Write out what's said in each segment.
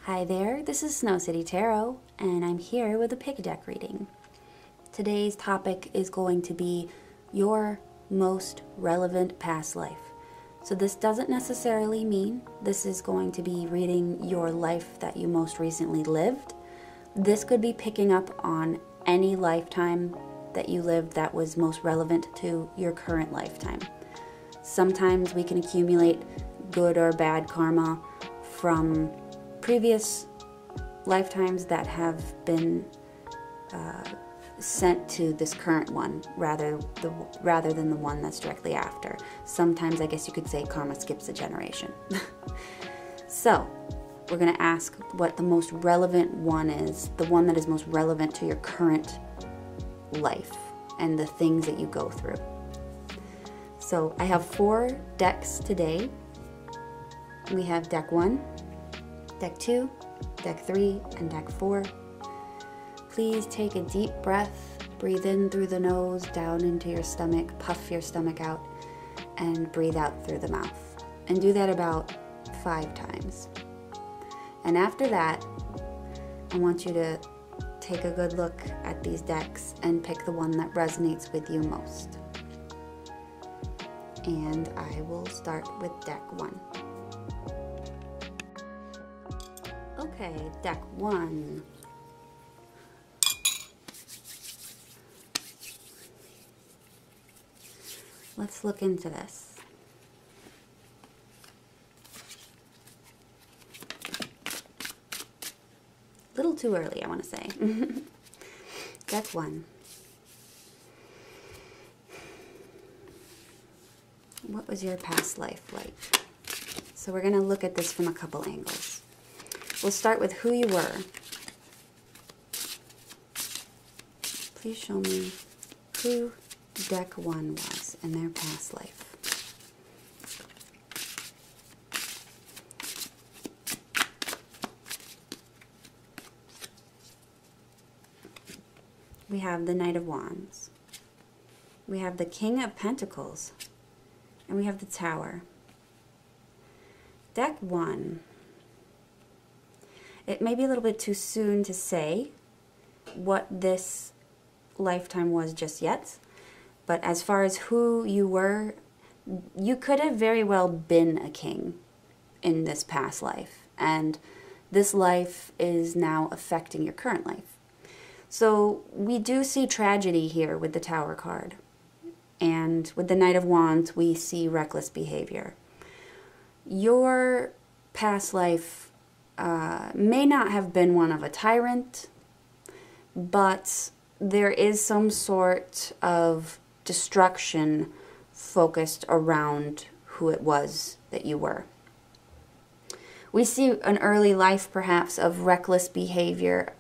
Hi there, this is Snow City Tarot, and I'm here with a pick deck reading. Today's topic is going to be your most relevant past life. So this doesn't necessarily mean this is going to be reading your life that you most recently lived. This could be picking up on any lifetime that you lived that was most relevant to your current lifetime. Sometimes we can accumulate good or bad karma from previous lifetimes that have been sent to this current one rather than the one that's directly after. Sometimes I guess you could say karma skips a generation. So we're going to ask what the most relevant one is, the one that is most relevant to your current life and the things that you go through. So I have 4 decks today. We have deck 1, deck 2, deck 3, and deck 4. Please take a deep breath, breathe in through the nose, down into your stomach, puff your stomach out, and breathe out through the mouth. And do that about 5 times. And after that, I want you to take a good look at these decks and pick the one that resonates with you most. And I will start with deck 1. Okay, deck 1. Let's look into this. A little too early, I want to say. Deck 1. What was your past life like? So we're going to look at this from a couple angles. We'll start with who you were. Please show me who deck 1 was in their past life. We have the Knight of Wands. We have the King of Pentacles. And we have the Tower. Deck 1. It may be a little bit too soon to say what this lifetime was just yet, but as far as who you were, you could have very well been a king in this past life, and this life is now affecting your current life. So we do see tragedy here with the Tower card, and with the Knight of Wands, we see reckless behavior. Your past life may not have been one of a tyrant, but there is some sort of destruction focused around who it was that you were. We see an early life perhaps of reckless behavior.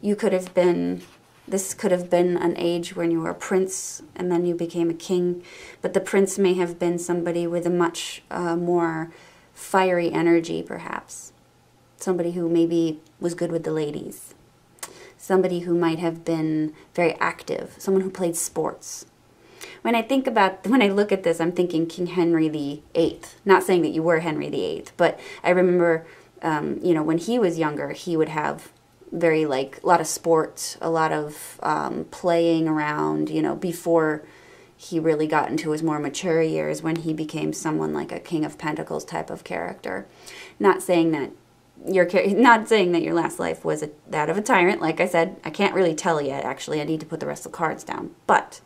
You could have been, this could have been an age when you were a prince and then you became a king, but the prince may have been somebody with a much more fiery energy perhaps. Somebody who maybe was good with the ladies. Somebody who might have been very active. Someone who played sports. When I look at this, I'm thinking King Henry VIII. Not saying that you were Henry VIII, but I remember, when he was younger, he would have a lot of sports, a lot of playing around, before he really got into his more mature years when he became someone like a King of Pentacles type of character. Not saying that your last life was that of a tyrant. Like I said, I can't really tell yet, actually. I need to put the rest of the cards down. But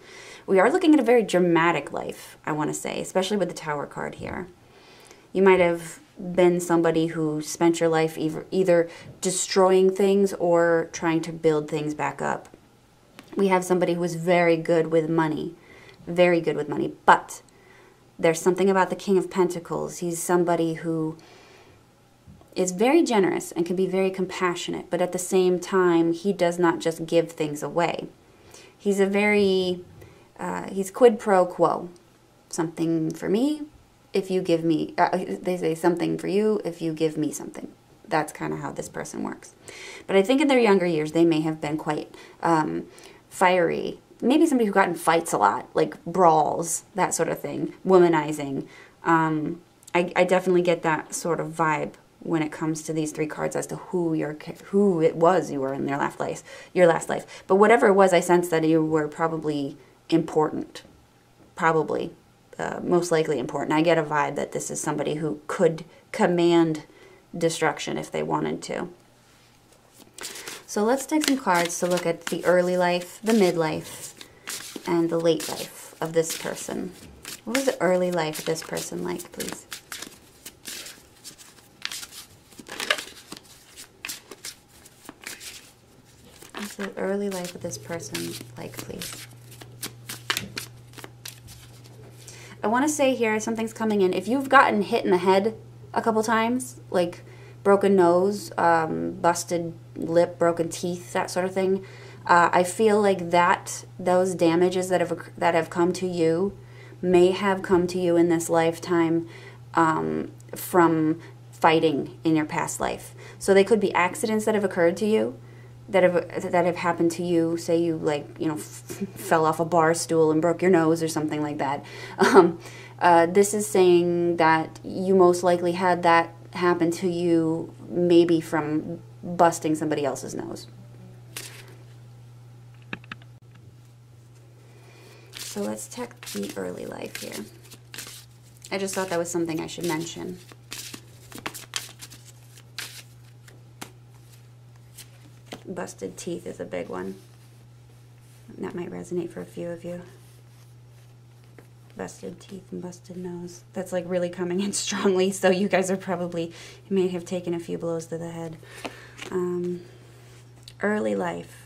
we are looking at a very dramatic life, I want to say, especially with the Tower card here. You might have been somebody who spent your life either destroying things or trying to build things back up. We have somebody who was very good with money. Very good with money. But there's something about the King of Pentacles. He's somebody who is very generous and can be very compassionate, but at the same time, he does not just give things away. He's he's quid pro quo. Something for me, if you give me, they say something for you if you give me something. That's kind of how this person works. But I think in their younger years, they may have been quite fiery. Maybe somebody who got in fights a lot, like brawls, that sort of thing, womanizing. I definitely get that sort of vibe when it comes to these 3 cards as to who it was you were in your last life. But whatever it was, I sense that you were probably important. Probably. Most likely important. I get a vibe that this is somebody who could command destruction if they wanted to. So let's take some cards to look at the early life, the midlife, and the late life of this person. What was the early life of this person like, please? What's the early life of this person like, please? I want to say here, something's coming in. If you've gotten hit in the head a couple times, like broken nose, busted lip, broken teeth, that sort of thing, I feel like those damages that have come to you may have come to you in this lifetime from fighting in your past life. So they could be accidents that have occurred to you, that have happened to you. Say you fell off a bar stool and broke your nose or something like that. This is saying that you most likely had that happen to you maybe from busting somebody else's nose. So let's check the early life here. I just thought that was something I should mention. Busted teeth is a big one. That might resonate for a few of you. Busted teeth and busted nose. That's like really coming in strongly, so you guys are probably, you may have taken a few blows to the head. Early life.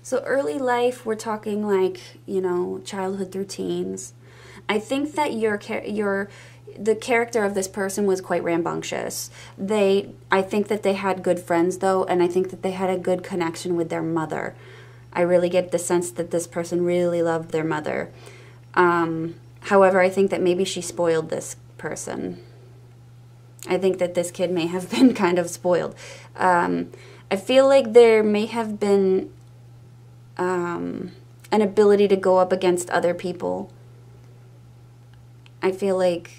So early life, we're talking like, childhood through teens. I think that the character of this person was quite rambunctious. I think that they had good friends though, and I think that they had a good connection with their mother. I really get the sense that this person really loved their mother. However, I think that maybe she spoiled this person. I think that this kid may have been kind of spoiled. I feel like there may have been an ability to go up against other people. I feel like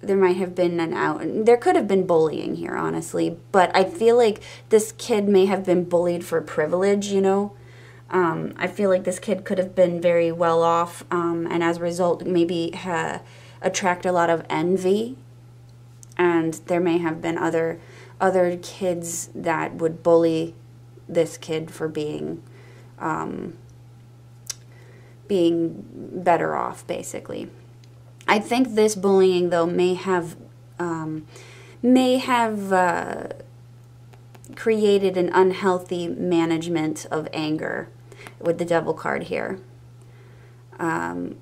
there might have been there could have been bullying here, honestly, but I feel like this kid may have been bullied for privilege, I feel like this kid could have been very well off, and as a result, maybe attract a lot of envy, and there may have been other kids that would bully this kid for being better off, basically. I think this bullying, though, may have created an unhealthy management of anger with the Devil card here. I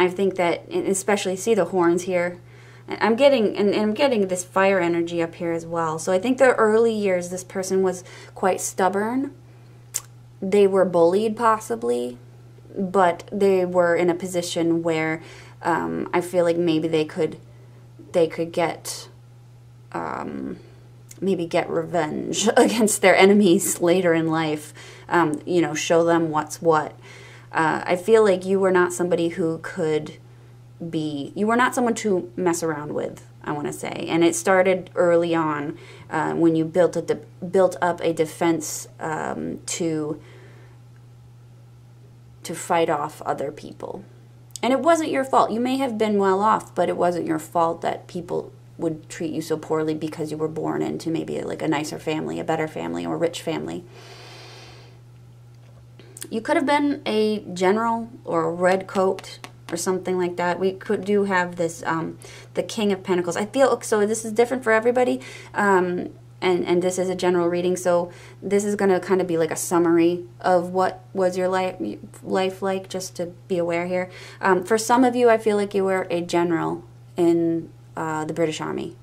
think that, especially, see the horns here. I'm getting this fire energy up here as well. So I think the early years, this person was quite stubborn. They were bullied, possibly, but they were in a position where I feel like maybe they could get revenge against their enemies later in life. Show them what's what. I feel like you were not somebody who you were not someone to mess around with, I want to say. And it started early on when you built up a defense to fight off other people. And it wasn't your fault. You may have been well off, but it wasn't your fault that people would treat you so poorly because you were born into maybe like a nicer family, a better family, or a rich family. You could have been a general or a red coat or something like that. We do have this, the King of Pentacles. I feel, so this is different for everybody, and this is a general reading, so this is going to kind of be like a summary of what was your life like, just to be aware here. For some of you, I feel like you were a general in the British Army,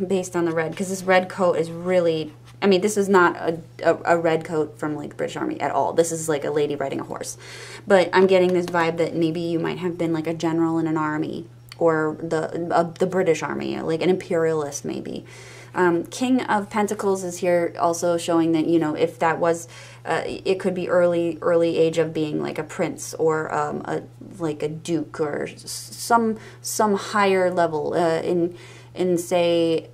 based on the red, because this red coat is really, I mean, this is not a red coat from like the British Army at all. This is like a lady riding a horse. But I'm getting this vibe that maybe you might have been like a general in an army, or the British Army, like an imperialist maybe. King of Pentacles is here also showing that, you know, if that was, it could be early age of being like a prince or like a duke or some higher level in say,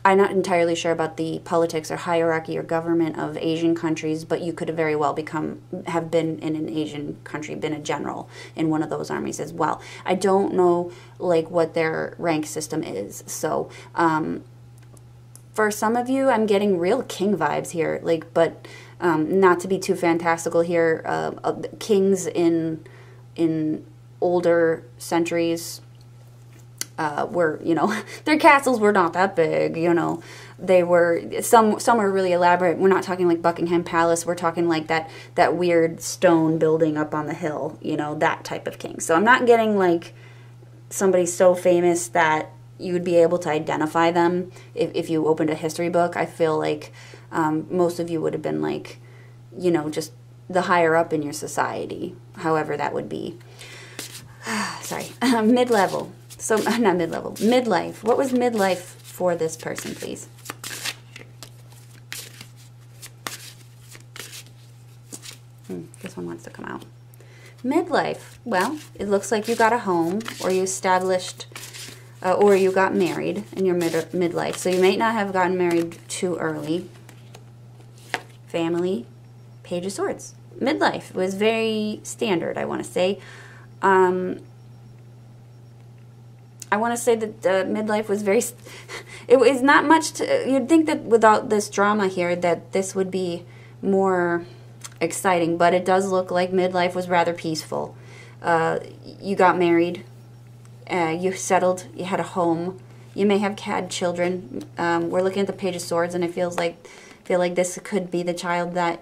I'm not entirely sure about the politics or hierarchy or government of Asian countries, but you could very well have been in an Asian country, been a general in one of those armies as well. I don't know like what their rank system is. So for some of you, I'm getting real king vibes here, like, but not to be too fantastical here. Kings in older centuries were, you know, their castles were not that big, you know. They were, some were really elaborate. We're not talking like Buckingham Palace. We're talking like that weird stone building up on the hill, you know, that type of king. So I'm not getting like somebody so famous that you would be able to identify them if you opened a history book. I feel like most of you would have been like, you know, just the higher up in your society, however that would be. Sorry, mid-level. So, not mid-level, midlife. What was midlife for this person, please? This one wants to come out. Midlife. Well, it looks like you got a home, or you established, or you got married in your midlife. So you may not have gotten married too early. Family, Page of Swords. Midlife was very standard, I want to say. I want to say that midlife was very, it was not much to, you'd think that without this drama here that this would be more exciting, but it does look like midlife was rather peaceful. You got married, you settled, you had a home, you may have had children. We're looking at the Page of Swords, and it feel like this could be the child that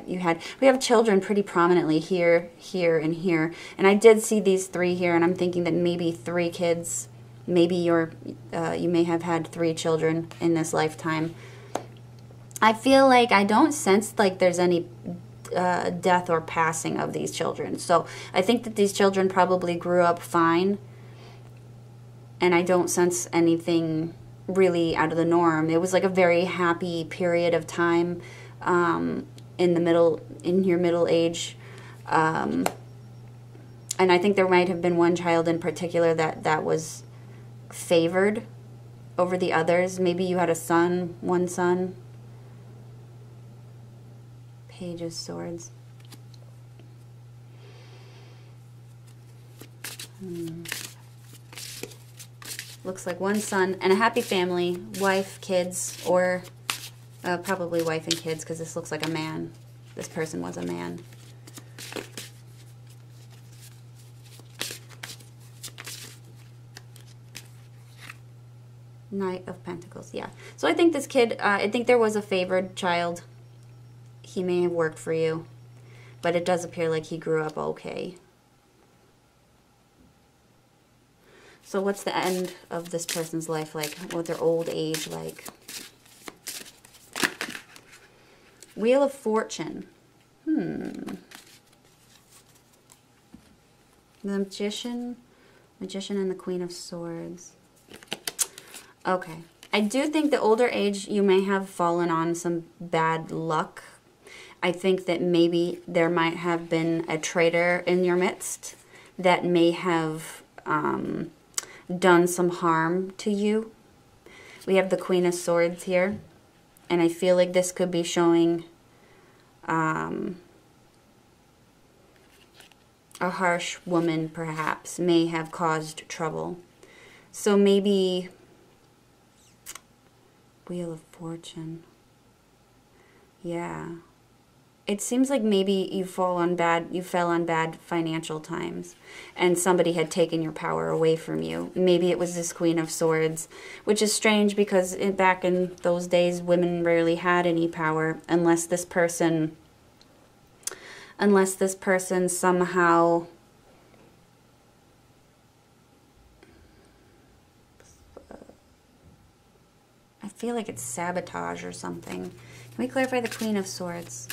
you had. We have children pretty prominently here, here, and here. And I did see these three here, and I'm thinking that maybe 3 kids, maybe you may have had 3 children in this lifetime. I feel like I don't sense like there's any death or passing of these children. So I think that these children probably grew up fine, and I don't sense anything really out of the norm. It was like a very happy period of time in your middle age. And I think there might have been one child in particular that was favored over the others. Maybe you had one son. Page of Swords. Looks like one son and a happy family, wife, kids, or probably wife and kids, because this looks like a man. This person was a man. Knight of Pentacles, yeah. So I think this kid, I think there was a favored child. He may have worked for you, but it does appear like he grew up okay. So what's the end of this person's life like? What their old age like? Wheel of Fortune. The Magician and the Queen of Swords. Okay. I do think the older age, you may have fallen on some bad luck. I think that maybe there might have been a traitor in your midst that may have done some harm to you. We have the Queen of Swords here, and I feel like this could be showing a harsh woman perhaps may have caused trouble. So maybe Wheel of Fortune. Yeah. It seems like maybe you fell on bad financial times, and somebody had taken your power away from you. Maybe it was this Queen of Swords, which is strange because back in those days, women rarely had any power unless this person somehow I feel like it's sabotage or something. Can we clarify the Queen of Swords?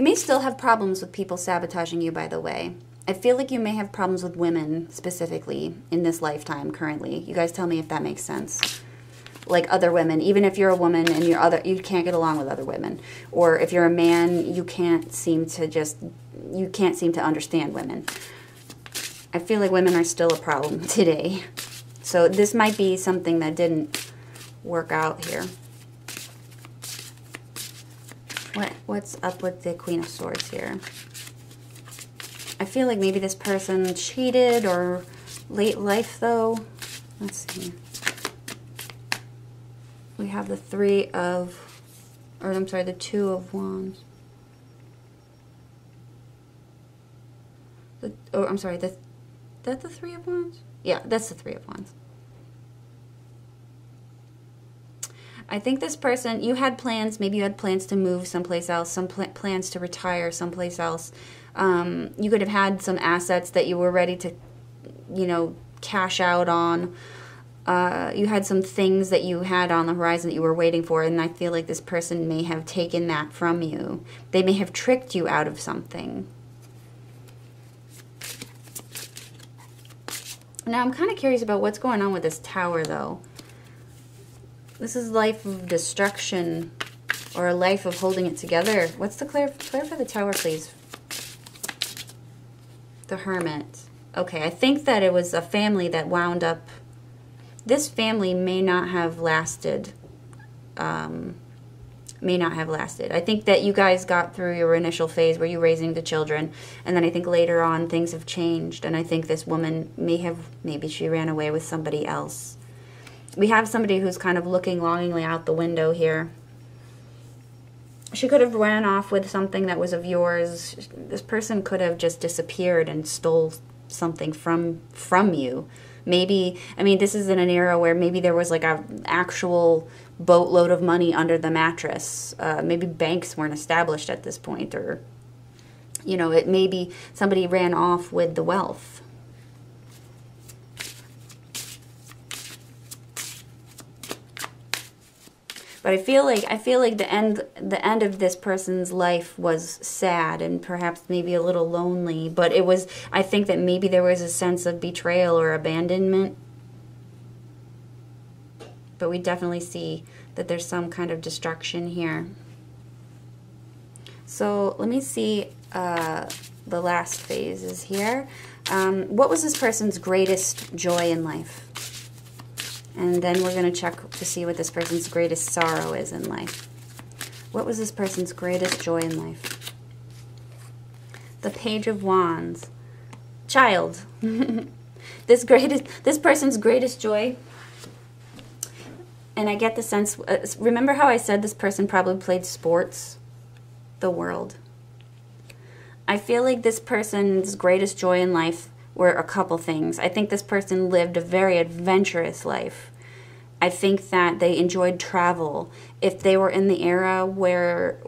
You may still have problems with people sabotaging you, by the way. I feel like you may have problems with women specifically in this lifetime currently. You guys tell me if that makes sense. Like other women, even if you're a woman and you can't get along with other women. Or if you're a man, you can't seem to understand women. I feel like women are still a problem today. So this might be something that didn't work out here. What's up with the Queen of Swords here? I feel like maybe this person cheated or late life though. Let's see. We have the the Two of Wands. That's the Three of Wands? Yeah, that's the Three of Wands. I think this person, you had plans, maybe you had plans to move someplace else, plans to retire someplace else. You could have had some assets that you were ready to, you know, cash out on. You had some things that you had on the horizon that you were waiting for, and I feel like this person may have taken that from you. They may have tricked you out of something. Now, I'm kind of curious about what's going on with this Tower, though. This is life of destruction or a life of holding it together. What's the clarify the Tower, please? The Hermit. Okay, I think that it was a family that wound up. This family may not have lasted. I think that you guys got through your initial phase where you're raising the children, and then I think later on things have changed, and I think this woman maybe she ran away with somebody else. We have somebody who's kind of looking longingly out the window here. She could have ran off with something that was of yours. This person could have just disappeared and stole something from you. Maybe, I mean, this is in an era where maybe there was like an actual boatload of money under the mattress. Maybe banks weren't established at this point, or, you know, it maybe somebody ran off with the wealth. But I feel like the end of this person's life was sad and perhaps maybe a little lonely. But I think that maybe there was a sense of betrayal or abandonment. But we definitely see that there's some kind of destruction here. So let me see the last phases here. What was this person's greatest joy in life? And then we're going to check to see what this person's greatest sorrow is in life. What was this person's greatest joy in life? The Page of Wands. Child. This person's greatest joy. And I get the sense, remember how I said this person probably played sports? The world. I feel like this person's greatest joy in life were a couple things. I think this person lived a very adventurous life. I think that they enjoyed travel. If they were in the era where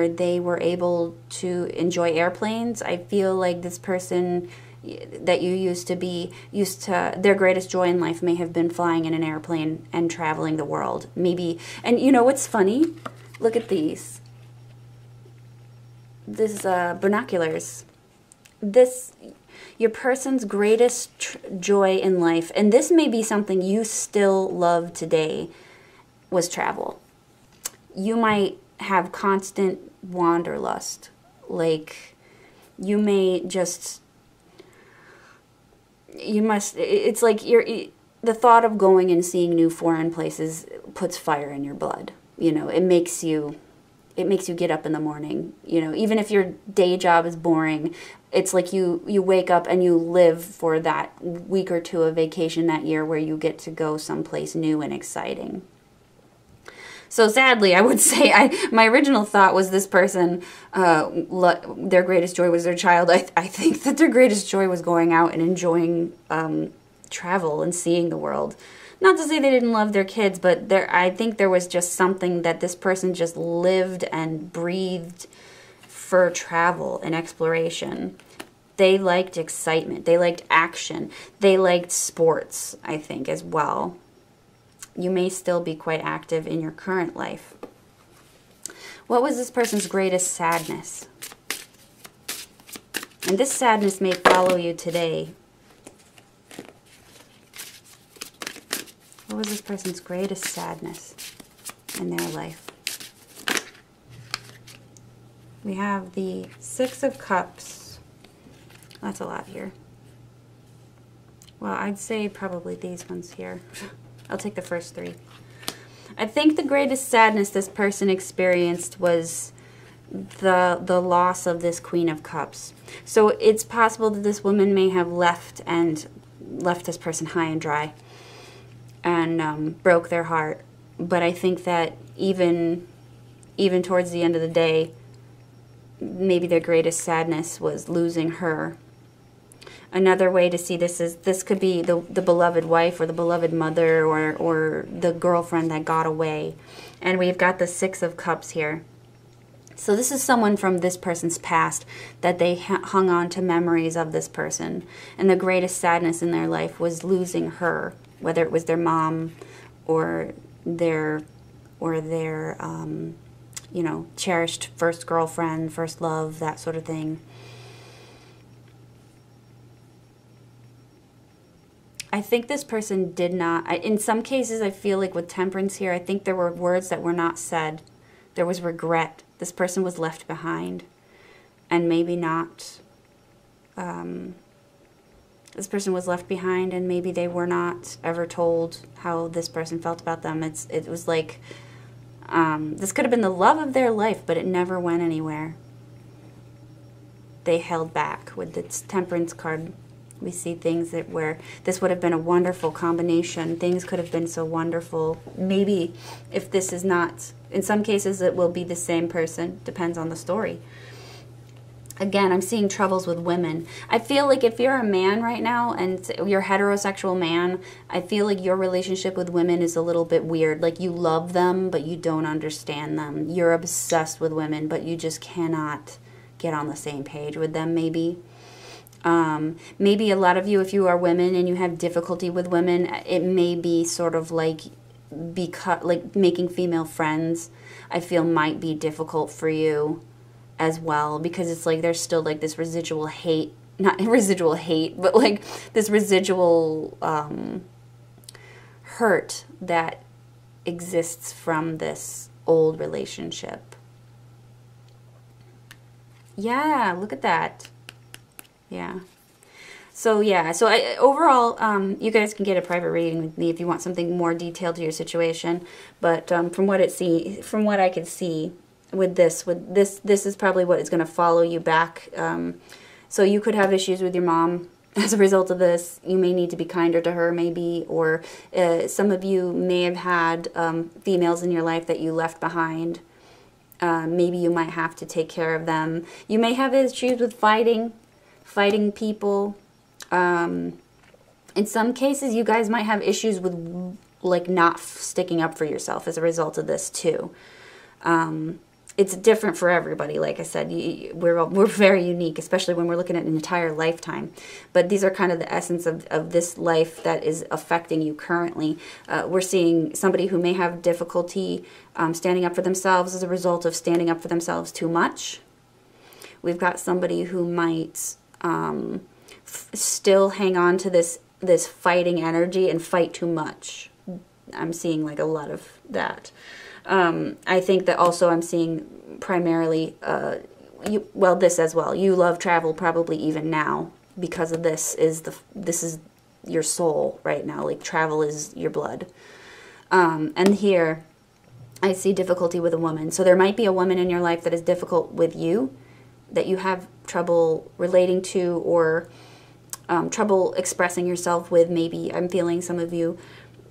they were able to enjoy airplanes, I feel like this person that you used to their greatest joy in life may have been flying in an airplane and traveling the world. Maybe, and you know what's funny? Look at these. This is binoculars. Your person's greatest joy in life, and this may be something you still love today, was travel. You might have constant wanderlust. Like, you may just, it's like the thought of going and seeing new foreign places puts fire in your blood. You know, it makes you get up in the morning. You know, even if your day job is boring, it's like you wake up and you live for that week or two of vacation that year where you get to go someplace new and exciting. So sadly, I would say my original thought was this person, their greatest joy was their child. I think that their greatest joy was going out and enjoying travel and seeing the world. Not to say they didn't love their kids, but I think there was just something that this person just lived and breathed for travel and exploration. They liked excitement. They liked action. They liked sports, I think, as well. You may still be quite active in your current life. What was this person's greatest sadness? And this sadness may follow you today. What was this person's greatest sadness in their life? We have the Six of Cups. That's a lot here. Well, I'd say probably these ones here. I'll take the first three. I think the greatest sadness this person experienced was the loss of this Queen of Cups. So it's possible that this woman may have left this person high and dry and broke their heart. But I think that even towards the end of the day, maybe their greatest sadness was losing her. Another way to see this is this could be the beloved wife or the beloved mother or the girlfriend that got away. And we've got the Six of Cups here. So this is someone from this person's past that they hung on to memories of this person. And the greatest sadness in their life was losing her, whether it was their mom or their you know, cherished first girlfriend, first love, that sort of thing. I think this person did not, in some cases I feel like with Temperance here, I think there were words that were not said. There was regret. This person was left behind. And maybe not, this person was left behind and maybe they were not ever told how this person felt about them. It was like, this could have been the love of their life, but it never went anywhere. They held back. With this Temperance card, we see things that where this would have been a wonderful combination. Things could have been so wonderful. Maybe if this is not, in some cases it will be the same person. Depends on the story. Again, I'm seeing troubles with women. I feel like if you're a man right now and you're a heterosexual man, I feel like your relationship with women is a little bit weird. Like you love them, but you don't understand them. You're obsessed with women, but you just cannot get on the same page with them, maybe. Maybe a lot of you, if you are women and you have difficulty with women, it may be sort of like making female friends, I feel might be difficult for you as well, because it's like there's still like this residual hate, not residual hate, but like this residual hurt that exists from this old relationship. Yeah, look at that. Yeah. So yeah, so overall, you guys can get a private reading with me if you want something more detailed to your situation. But from what I can see, with this is probably what is going to follow you back. So you could have issues with your mom as a result of this. You may need to be kinder to her, maybe, or some of you may have had females in your life that you left behind. Maybe you might have to take care of them. You may have issues with fighting people. In some cases, you guys might have issues with like not sticking up for yourself as a result of this too. It's different for everybody. Like I said, we're very unique, especially when we're looking at an entire lifetime. But these are kind of the essence of this life that is affecting you currently. We're seeing somebody who may have difficulty standing up for themselves as a result of standing up for themselves too much. We've got somebody who might still hang on to this fighting energy and fight too much. I'm seeing like a lot of that. I think that also I'm seeing primarily, this as well. You love travel probably even now because of this is your soul right now. Like travel is your blood. And here I see difficulty with a woman. So there might be a woman in your life that is difficult with you, that you have trouble relating to or trouble expressing yourself with. Maybe I'm feeling some of you,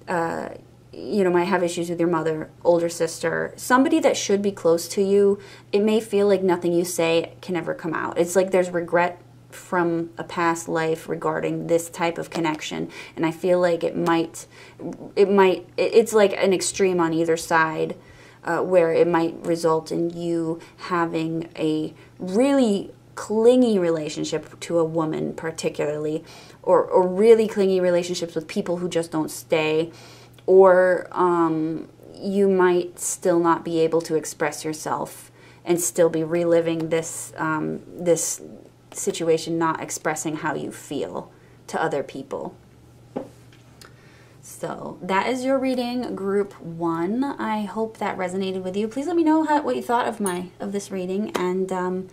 might have issues with your mother, older sister, somebody that should be close to you. It may feel like nothing you say can ever come out. It's like there's regret from a past life regarding this type of connection. And I feel like it's like an extreme on either side, where it might result in you having a really clingy relationship to a woman particularly, or really clingy relationships with people who just don't stay, or you might still not be able to express yourself and still be reliving this situation not expressing how you feel to other people. So that is your reading, group 1. I hope that resonated with you. Please let me know what you thought of this reading, and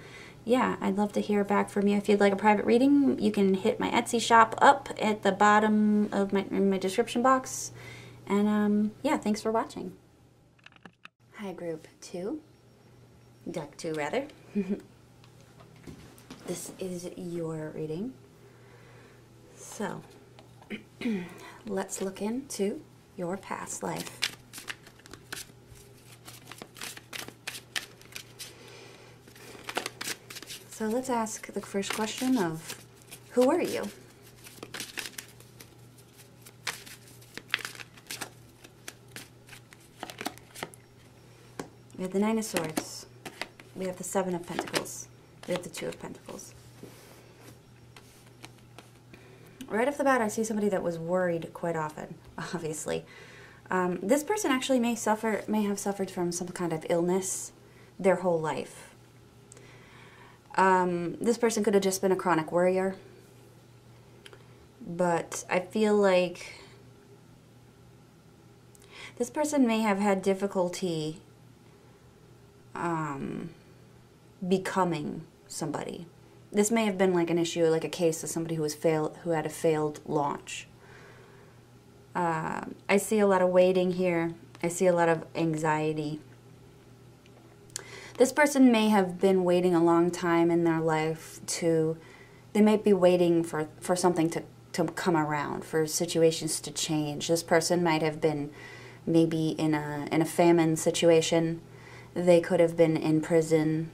yeah, I'd love to hear back from you. If you'd like a private reading, you can hit my Etsy shop up at the bottom of my description box. And yeah, thanks for watching. Hi, group 2. Deck 2, rather. This is your reading. So, let's look into your past life. So let's ask the first question of, who were you? We have the 9 of Swords. We have the 7 of Pentacles. We have the 2 of Pentacles. Right off the bat, I see somebody that was worried quite often, obviously. This person actually may have suffered from some kind of illness their whole life. This person could have just been a chronic worrier. But I feel like this person may have had difficulty becoming somebody. This may have been like an issue, like a case of somebody who had a failed launch. I see a lot of waiting here. I see a lot of anxiety. This person may have been waiting a long time in their life they might be waiting for something to come around, for situations to change. This person might have been maybe in a famine situation. They could have been in prison.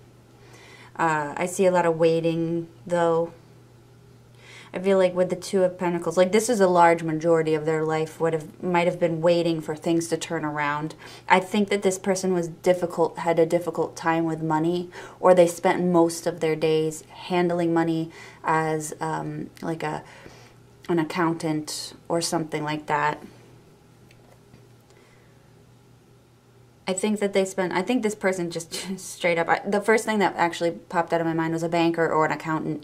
I see a lot of waiting, though. I feel like with the 2 of Pentacles, like this is a large majority of their life might have been waiting for things to turn around. I think that this person had a difficult time with money, or they spent most of their days handling money as like an accountant or something like that. I think this person just straight up, the first thing that actually popped out of my mind was a banker or an accountant.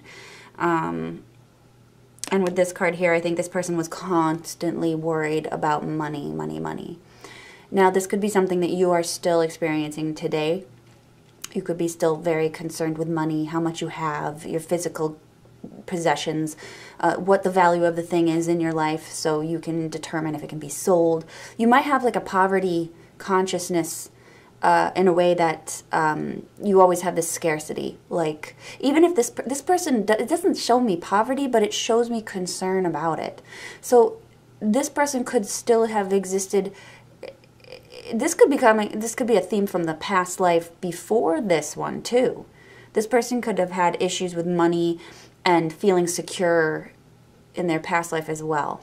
And with this card here, I think this person was constantly worried about money, money, money. Now, this could be something that you are still experiencing today. You could be still very concerned with money, how much you have, your physical possessions, what the value of the thing is in your life, so you can determine if it can be sold. You might have like a poverty consciousness in a way that you always have this scarcity. Like, even if this person, it doesn't show me poverty, but it shows me concern about it. So this person could still have existed. This could be a theme from the past life before this one too. This person could have had issues with money and feeling secure in their past life as well.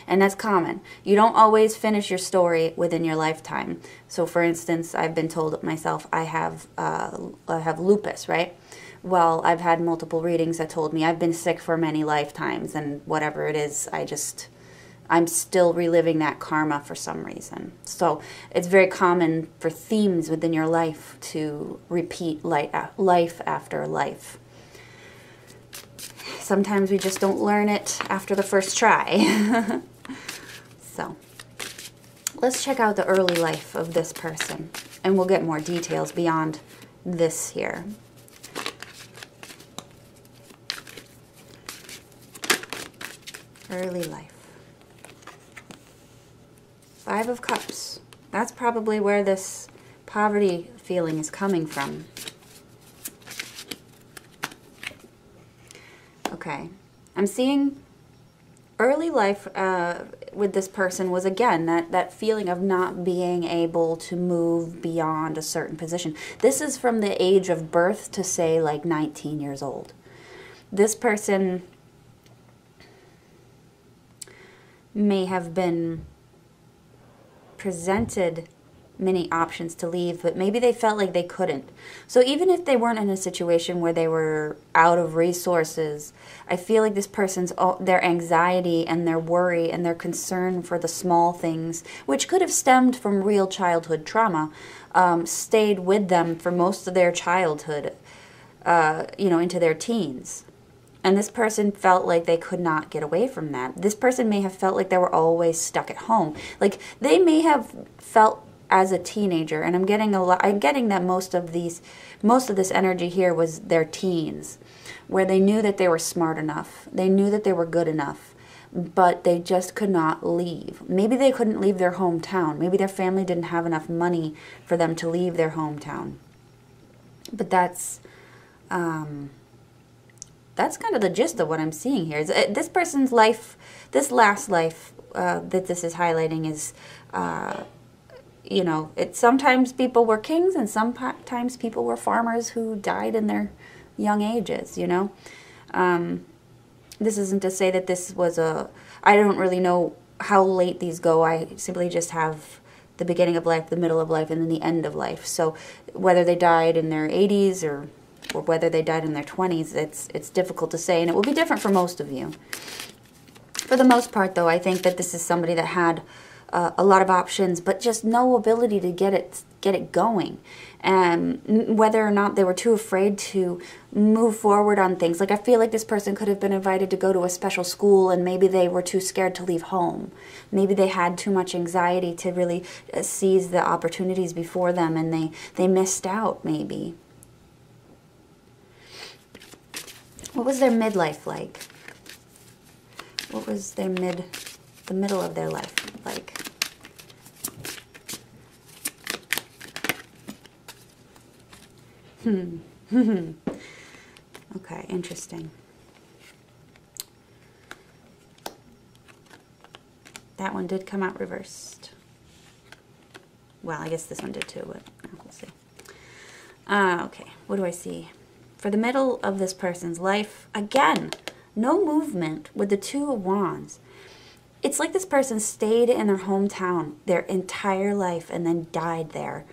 And that's common. You don't always finish your story within your lifetime. So, for instance, I've been told myself I have lupus, right? Well, I've had multiple readings that told me I've been sick for many lifetimes, and whatever it is, I'm still reliving that karma for some reason. So it's very common for themes within your life to repeat life after life. Sometimes we just don't learn it after the first try. So let's check out the early life of this person, and we'll get more details beyond this here. Early life. 5 of Cups. That's probably where this poverty feeling is coming from. Okay. I'm seeing early life with this person was, again, that feeling of not being able to move beyond a certain position. This is from the age of birth to, say, like 19 years old. This person may have been presented many options to leave, but maybe they felt like they couldn't. So even if they weren't in a situation where they were out of resources, I feel like this person's, their anxiety and their worry and their concern for the small things, which could have stemmed from real childhood trauma, stayed with them for most of their childhood. you know, into their teens. And this person felt like they could not get away from that. This person may have felt like they were always stuck at home. Like they may have felt as a teenager, and I'm getting that most of this energy here was their teens, where they knew that they were smart enough. They knew that they were good enough, but they just could not leave. Maybe they couldn't leave their hometown. Maybe their family didn't have enough money for them to leave their hometown. But that's kind of the gist of what I'm seeing here. This person's life, this last life that this is highlighting is, you know, sometimes people were kings and sometimes people were farmers who died in their young ages, you know. This isn't to say that this was I don't really know how late these go. I simply just have the beginning of life, the middle of life, and then the end of life. So whether they died in their 80s or whether they died in their 20s, it's difficult to say, and it will be different for most of you. For the most part, though, I think that this is somebody that had a lot of options, but just no ability to get it going. And whether or not they were too afraid to move forward on things. Like, I feel like this person could have been invited to go to a special school, and maybe they were too scared to leave home. Maybe they had too much anxiety to really seize the opportunities before them, and they missed out, maybe. What was their midlife like? What was their the middle of their life like? Okay, interesting. That one did come out reversed. Well, I guess this one did too, but we'll see. Okay, what do I see? For the middle of this person's life, again, no movement with the Two of Wands. It's like this person stayed in their hometown their entire life and then died there.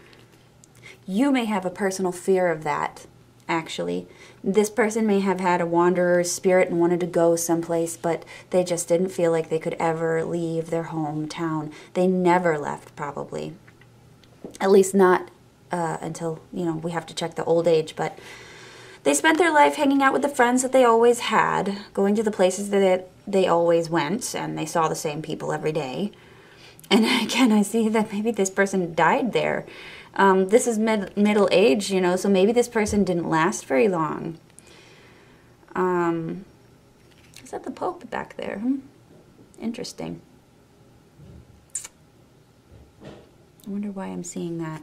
You may have a personal fear of that, actually. This person may have had a wanderer's spirit and wanted to go someplace, but they just didn't feel like they could ever leave their hometown. They never left, probably. At least not until, you know, we have to check the old age, but they spent their life hanging out with the friends that they always had, going to the places that they always went, and they saw the same people every day. And again, I see that maybe this person died there. This is middle age, you know, so maybe this person didn't last very long. Is that the Pope back there? Interesting. I wonder why I'm seeing that.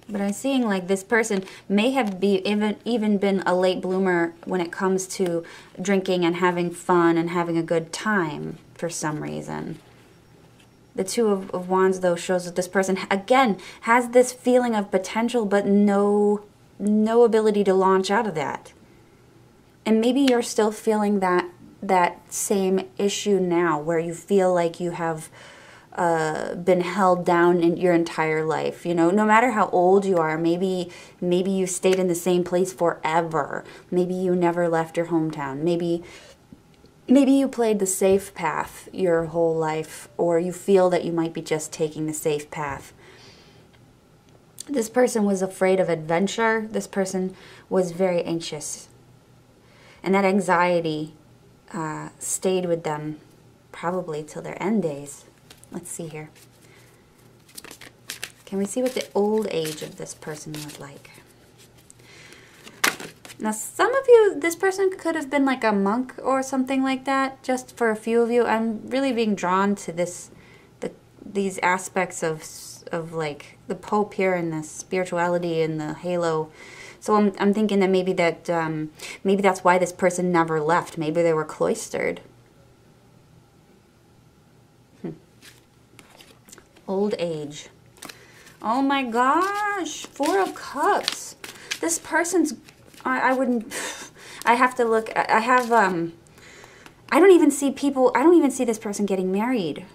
But I'm seeing like this person may have even been a late bloomer when it comes to drinking and having fun and having a good time for some reason. The Two of Wands, though, shows that this person, again, has this feeling of potential but no ability to launch out of that. And maybe you're still feeling that same issue now, where you feel like you have been held down in your entire life. You know, no matter how old you are, maybe you stayed in the same place forever. Maybe you never left your hometown. Maybe you played the safe path your whole life, or you feel that you might be just taking the safe path. This person was afraid of adventure. This person was very anxious. And that anxiety stayed with them probably till their end days. Let's see here. Can we see what the old age of this person was like? Now, some of you, this person could have been like a monk or something like that. Just for a few of you, I'm really being drawn to these aspects of like the Pope here and the spirituality and the halo. So I'm thinking that maybe that's why this person never left. Maybe they were cloistered. Old age. Oh my gosh, Four of Cups. This person's, I have to look, I don't even see this person getting married.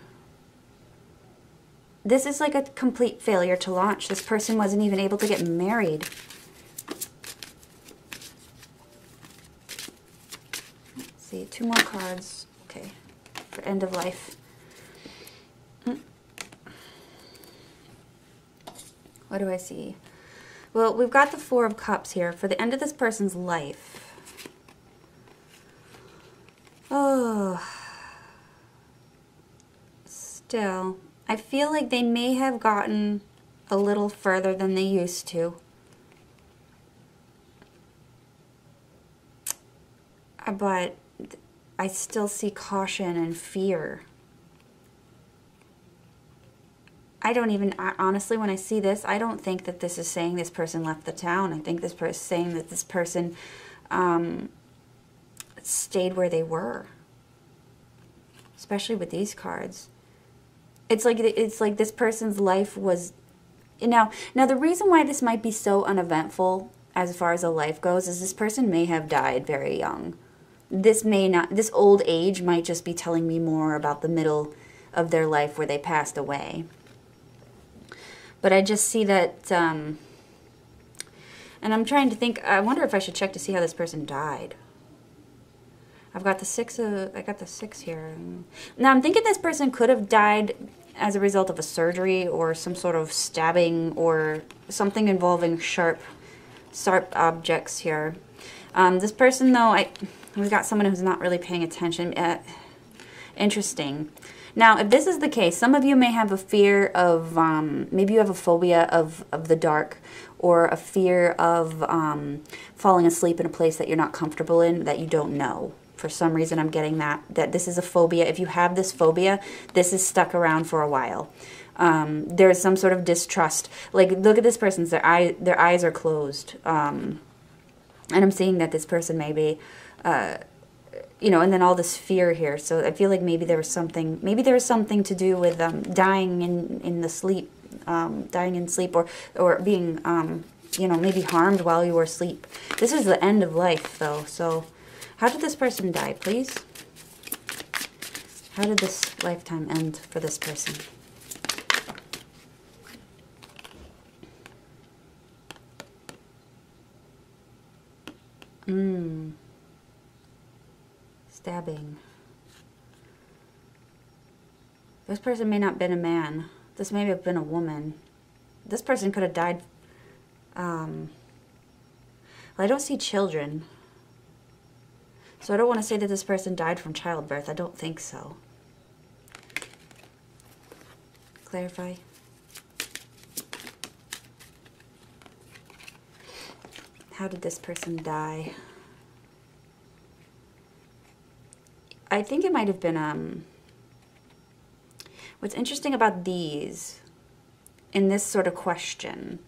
This is like a complete failure to launch. This person wasn't even able to get married. Let's see, 2 more cards. Okay, for end of life. What do I see? Well, we've got the Four of Cups here for the end of this person's life. Oh. Still, I feel like they may have gotten a little further than they used to. But I still see caution and fear. I don't even, honestly, when I see this, I don't think that this is saying this person left the town. I think this person is saying that this person stayed where they were. Especially with these cards. It's like this person's life was... Now the reason why this might be so uneventful as far as a life goes is this person may have died very young. This old age might just be telling me more about the middle of their life where they passed away. But I just see that, and I'm trying to think, I wonder if I should check to see how this person died. I've got the six here. Now I'm thinking this person could have died as a result of a surgery or some sort of stabbing or something involving sharp objects here. This person though, we've got someone who's not really paying attention. Interesting. Now, if this is the case, some of you may have a fear of, maybe you have a phobia of the dark, or a fear of falling asleep in a place that you're not comfortable in, that you don't know. For some reason, I'm getting that this is a phobia. If you have this phobia, this is stuck around for a while. There's some sort of distrust. Like, look at this person's, their eyes are closed. And I'm seeing that this person may be... you know, and then all this fear here. So I feel like maybe there was something to do with dying in the sleep, dying in sleep, or being, you know, maybe harmed while you were asleep. This is the end of life, though. So, how did this person die, please? How did this lifetime end for this person? Stabbing. This person may not have been a man. This may have been a woman. This person could have died. Well, I don't see children. So I don't want to say that this person died from childbirth. I don't think so. Clarify. How did this person die? I think it might have been, what's interesting about these, in this sort of question,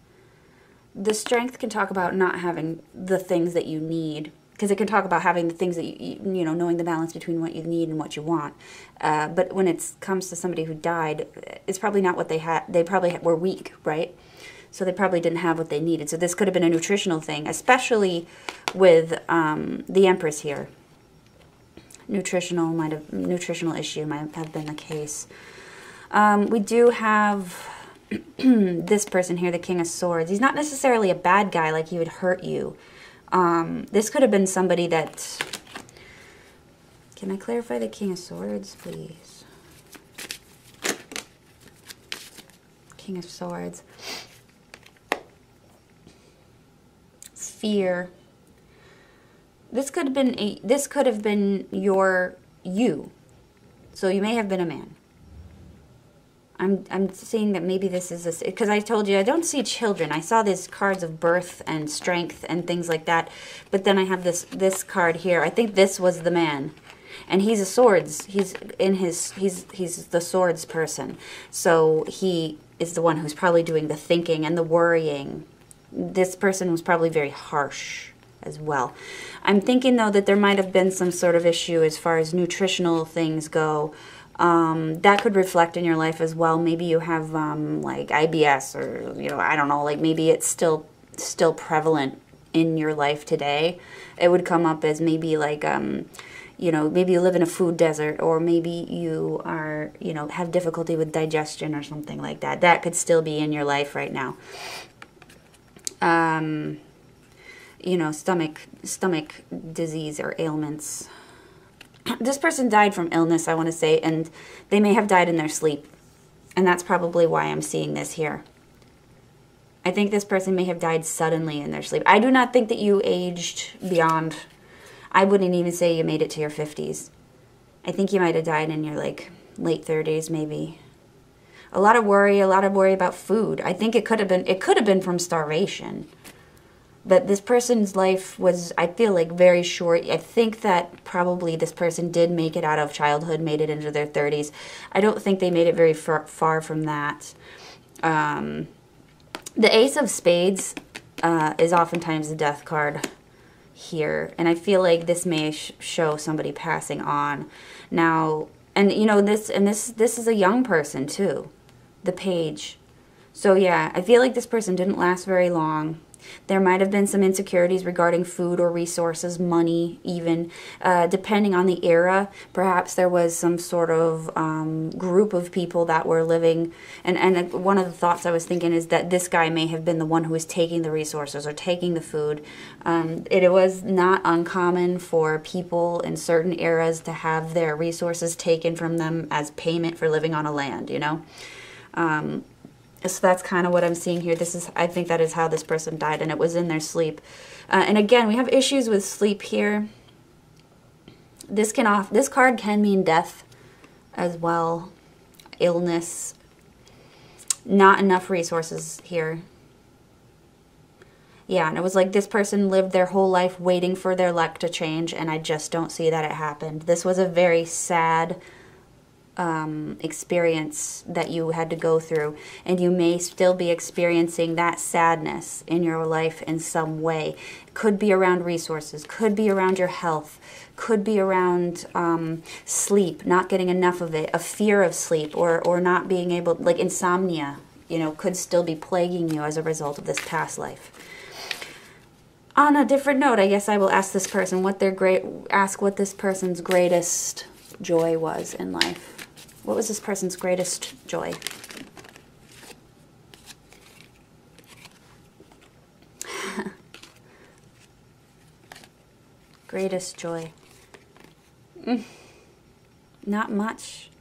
the strength can talk about not having the things that you need, because it can talk about having the things that you know, knowing the balance between what you need and what you want. But when it comes to somebody who died, it's probably not what they had. They probably were weak, right? So they probably didn't have what they needed. So this could have been a nutritional thing, especially with the Empress here. Nutritional issue might have been the case. We do have this person here, the King of Swords. He's not necessarily a bad guy, like he would hurt you. This could have been somebody that... Can I clarify the King of Swords, please? King of Swords. Fear. This could have been you. So you may have been a man. I'm seeing that maybe this is this, because I told you I don't see children. I saw these cards of birth and strength and things like that, but then I have this card here. I think this was the man, and he's a swords. He's the swords person. So he is the one who's probably doing the thinking and the worrying. This person was probably very harsh as well. I'm thinking though that there might have been some sort of issue as far as nutritional things go. That could reflect in your life as well. Maybe you have like IBS, or you know, I don't know, like maybe it's still prevalent in your life today. It would come up as maybe like you know, maybe you live in a food desert, or maybe you are, you know, have difficulty with digestion or something like that. That could still be in your life right now. You know, stomach disease or ailments. This person died from illness, I want to say, and they may have died in their sleep. And that's probably why I'm seeing this here. I think this person may have died suddenly in their sleep. I do not think that you aged beyond, I wouldn't even say you made it to your 50s. I think you might have died in your like late 30s maybe. A lot of worry about food. I think it could have been from starvation. But this person's life was, I feel like, very short. I think that probably this person did make it out of childhood, made it into their 30s. I don't think they made it very far from that. The Ace of Spades is oftentimes the death card here. And I feel like this may show somebody passing on. Now, and you know, this is a young person too. The Page. So yeah, I feel like this person didn't last very long. There might have been some insecurities regarding food or resources, money even. Depending on the era, perhaps there was some sort of group of people that were living. And one of the thoughts I was thinking is that this guy may have been the one who was taking the resources or taking the food. It was not uncommon for people in certain eras to have their resources taken from them as payment for living on a land, you know? So that's kind of what I'm seeing here. I think that is how this person died, and it was in their sleep. And again, we have issues with sleep here. This card can mean death as well, illness, not enough resources here. Yeah, and it was like this person lived their whole life waiting for their luck to change, and I just don't see that it happened. This was a very sad experience that you had to go through, and you may still be experiencing that sadness in your life in some way. Could be around resources, could be around your health, could be around sleep, not getting enough of it, a fear of sleep, or not being able, like insomnia, you know, could still be plaguing you as a result of this past life. On a different note, I guess I will ask this person what this person's greatest joy was in life. What was this person's greatest joy? Greatest joy. Not much.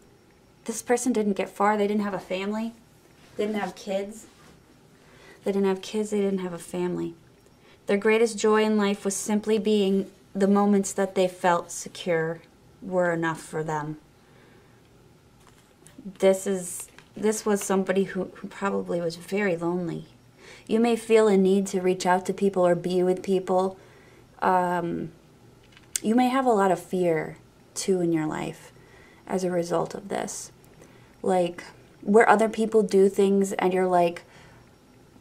This person didn't get far. They didn't have a family. They didn't have kids. They didn't have kids. They didn't have a family. Their greatest joy in life was simply being the moments that they felt secure were enough for them. This was somebody who probably was very lonely. You may feel a need to reach out to people or be with people. You may have a lot of fear too in your life as a result of this. Like where other people do things and you're like,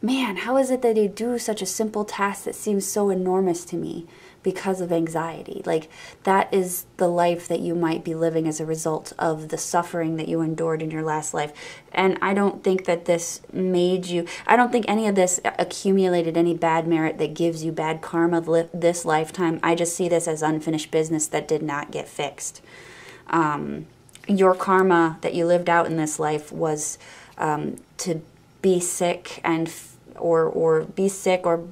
man, how is it that they do such a simple task that seems so enormous to me because of anxiety? Like, that is the life that you might be living as a result of the suffering that you endured in your last life. And I don't think that this made you, I don't think any of this accumulated any bad merit that gives you bad karma this lifetime. I just see this as unfinished business that did not get fixed. Your karma that you lived out in this life was to be sick and or be sick or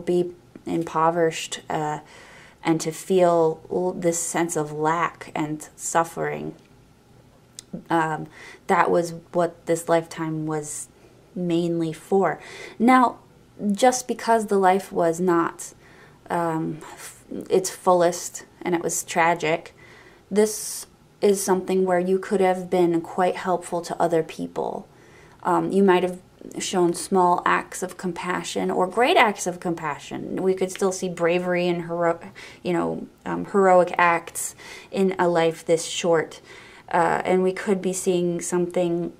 be impoverished and to feel this sense of lack and suffering. That was what this lifetime was mainly for. Now, just because the life was not its fullest and it was tragic, this is something where you could have been quite helpful to other people. You might have shown small acts of compassion or great acts of compassion. We could still see bravery and heroic acts in a life this short, and we could be seeing something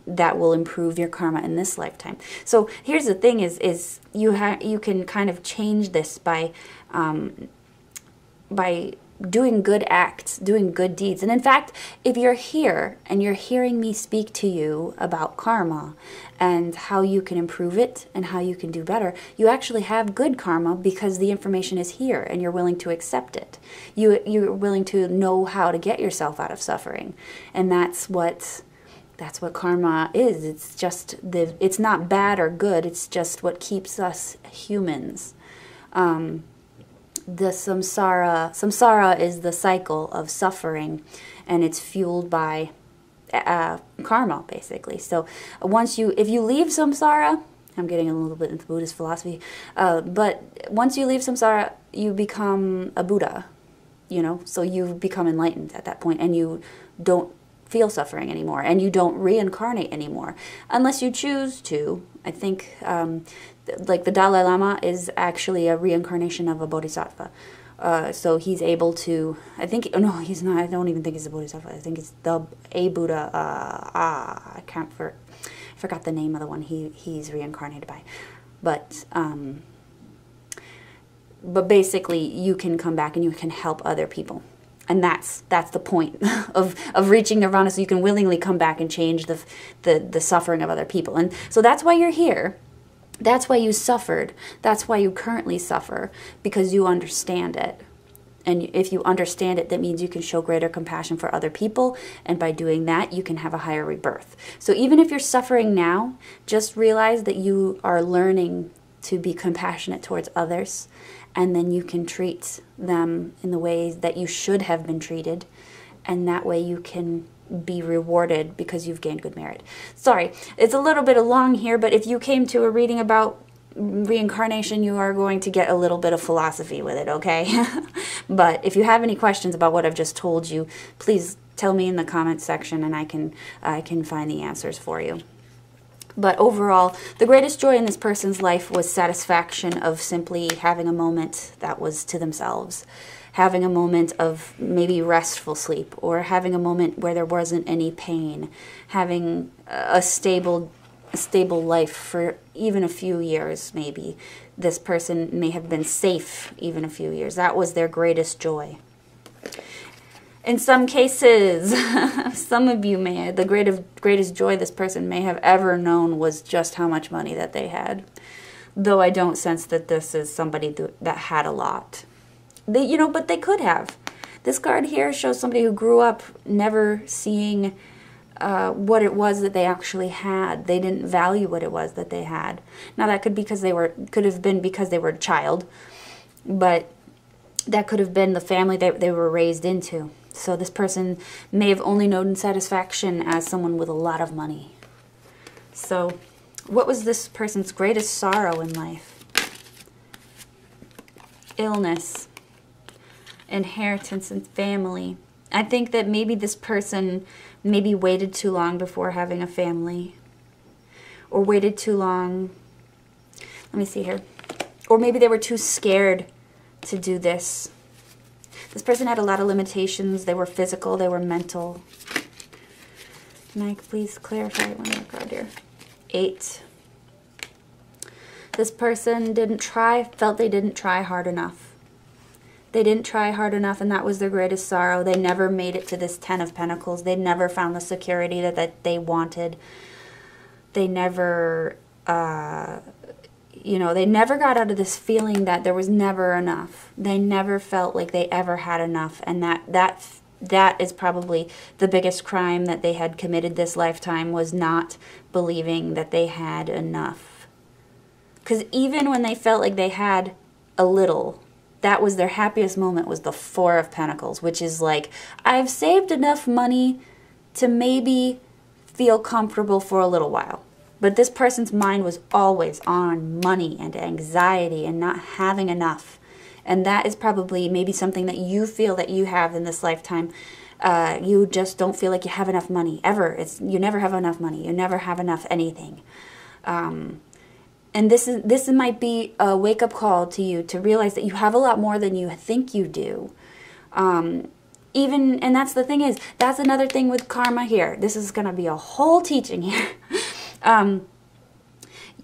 that will improve your karma in this lifetime. So here's the thing: is you can kind of change this by doing good acts, doing good deeds. And in fact, if you're here and you're hearing me speak to you about karma and how you can improve it and how you can do better, you actually have good karma because the information is here and you're willing to accept it. You're willing to know how to get yourself out of suffering. And that's what karma is. It's just it's not bad or good. It's just what keeps us humans. The samsara is the cycle of suffering, and it's fueled by karma, basically. So if you leave samsara, I'm getting a little bit into Buddhist philosophy. But once you leave samsara, you become a Buddha, you know? So you become enlightened at that point, and you don't feel suffering anymore, and you don't reincarnate anymore, unless you choose to. I think, like the Dalai Lama is actually a reincarnation of a bodhisattva. So he's able to, I think, oh no, he's not, I don't even think he's a bodhisattva. I think it's a Buddha, I forgot the name of the one he's reincarnated by. But basically you can come back and you can help other people. And that's the point of reaching nirvana, so you can willingly come back and change the suffering of other people. And so that's why you're here. That's why you suffered. That's why you currently suffer, because you understand it. And if you understand it, that means you can show greater compassion for other people. And by doing that, you can have a higher rebirth. So even if you're suffering now, just realize that you are learning to be compassionate towards others. And then you can treat them in the ways that you should have been treated. And that way you can be rewarded because you've gained good merit. Sorry, it's a little bit long here, but if you came to a reading about reincarnation, you are going to get a little bit of philosophy with it, okay? But if you have any questions about what I've just told you, please tell me in the comments section, and I can find the answers for you. But overall, the greatest joy in this person's life was satisfaction of simply having a moment that was to themselves. Having a moment of maybe restful sleep, or having a moment where there wasn't any pain. Having a stable life for even a few years, maybe. This person may have been safe even a few years. That was their greatest joy. In some cases, some of you may, the greatest joy this person may have ever known was just how much money that they had. Though I don't sense that this is somebody that had a lot. But they could have. This card here shows somebody who grew up never seeing what it was that they actually had. They didn't value what it was that they had. Now that could have been because they were a child, but that could have been the family they were raised into. So this person may have only known satisfaction as someone with a lot of money. So what was this person's greatest sorrow in life? Illness, inheritance, and family. I think that maybe this person maybe waited too long before having a family, or waited too long, let me see here, or maybe they were too scared to do this. This person had a lot of limitations. They were physical, they were mental. Can I please clarify one more card here? 8. This person felt they didn't try hard enough. They didn't try hard enough, and that was their greatest sorrow. They never made it to this 10 of Pentacles. They never found the security that they wanted. They never, they never got out of this feeling that there was never enough. They never felt like they ever had enough, and that is probably the biggest crime that they had committed this lifetime, was not believing that they had enough. Because even when they felt like they had a little, that was their happiest moment, was the 4 of Pentacles, which is like, I've saved enough money to maybe feel comfortable for a little while. But this person's mind was always on money and anxiety and not having enough. And that is probably maybe something that you feel that you have in this lifetime. You just don't feel like you have enough money, ever. You never have enough money. You never have enough anything. And this might be a wake-up call to you to realize that you have a lot more than you think you do. And that's the thing is, that's another thing with karma here. This is going to be a whole teaching here.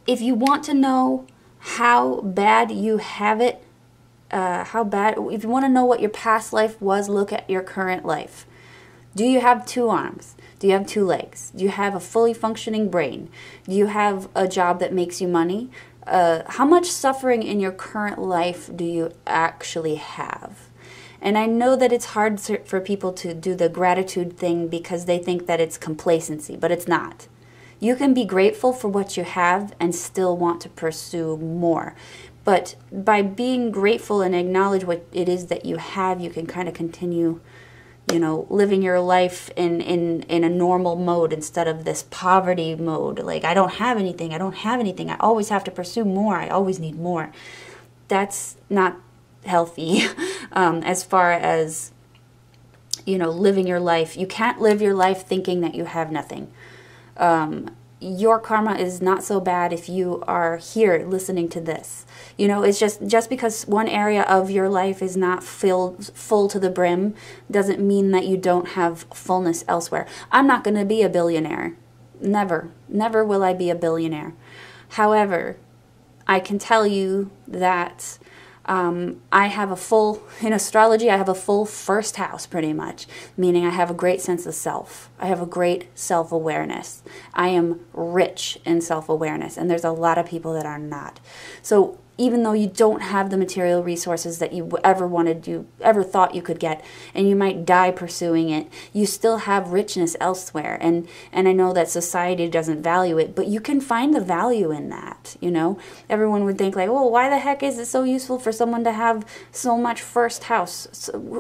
If you want to know how bad you have it, if you want to know what your past life was, look at your current life. Do you have 2 arms? Do you have 2 legs? Do you have a fully functioning brain? Do you have a job that makes you money? How much suffering in your current life do you actually have? And I know that it's hard for people to do the gratitude thing because they think that it's complacency, but it's not. You can be grateful for what you have and still want to pursue more. But by being grateful and acknowledge what it is that you have, you can kind of continue you know, living your life in a normal mode instead of this poverty mode. Like, I don't have anything, I don't have anything, I always have to pursue more, I always need more. That's not healthy. As far as, you know, living your life. You can't live your life thinking that you have nothing. Your karma is not so bad if you are here listening to this. You know, it's just because one area of your life is not filled full to the brim doesn't mean that you don't have fullness elsewhere. I'm not going to be a billionaire. Never. Never will I be a billionaire. However, I can tell you that I have a full, in astrology, I have a full first house pretty much, meaning I have a great sense of self. I have a great self-awareness. I am rich in self-awareness, and there's a lot of people that are not. So even though you don't have the material resources that you ever thought you could get, and you might die pursuing it, you still have richness elsewhere. And I know that society doesn't value it, but you can find the value in that, you know? Everyone would think like, oh, why the heck is it so useful for someone to have so much first house?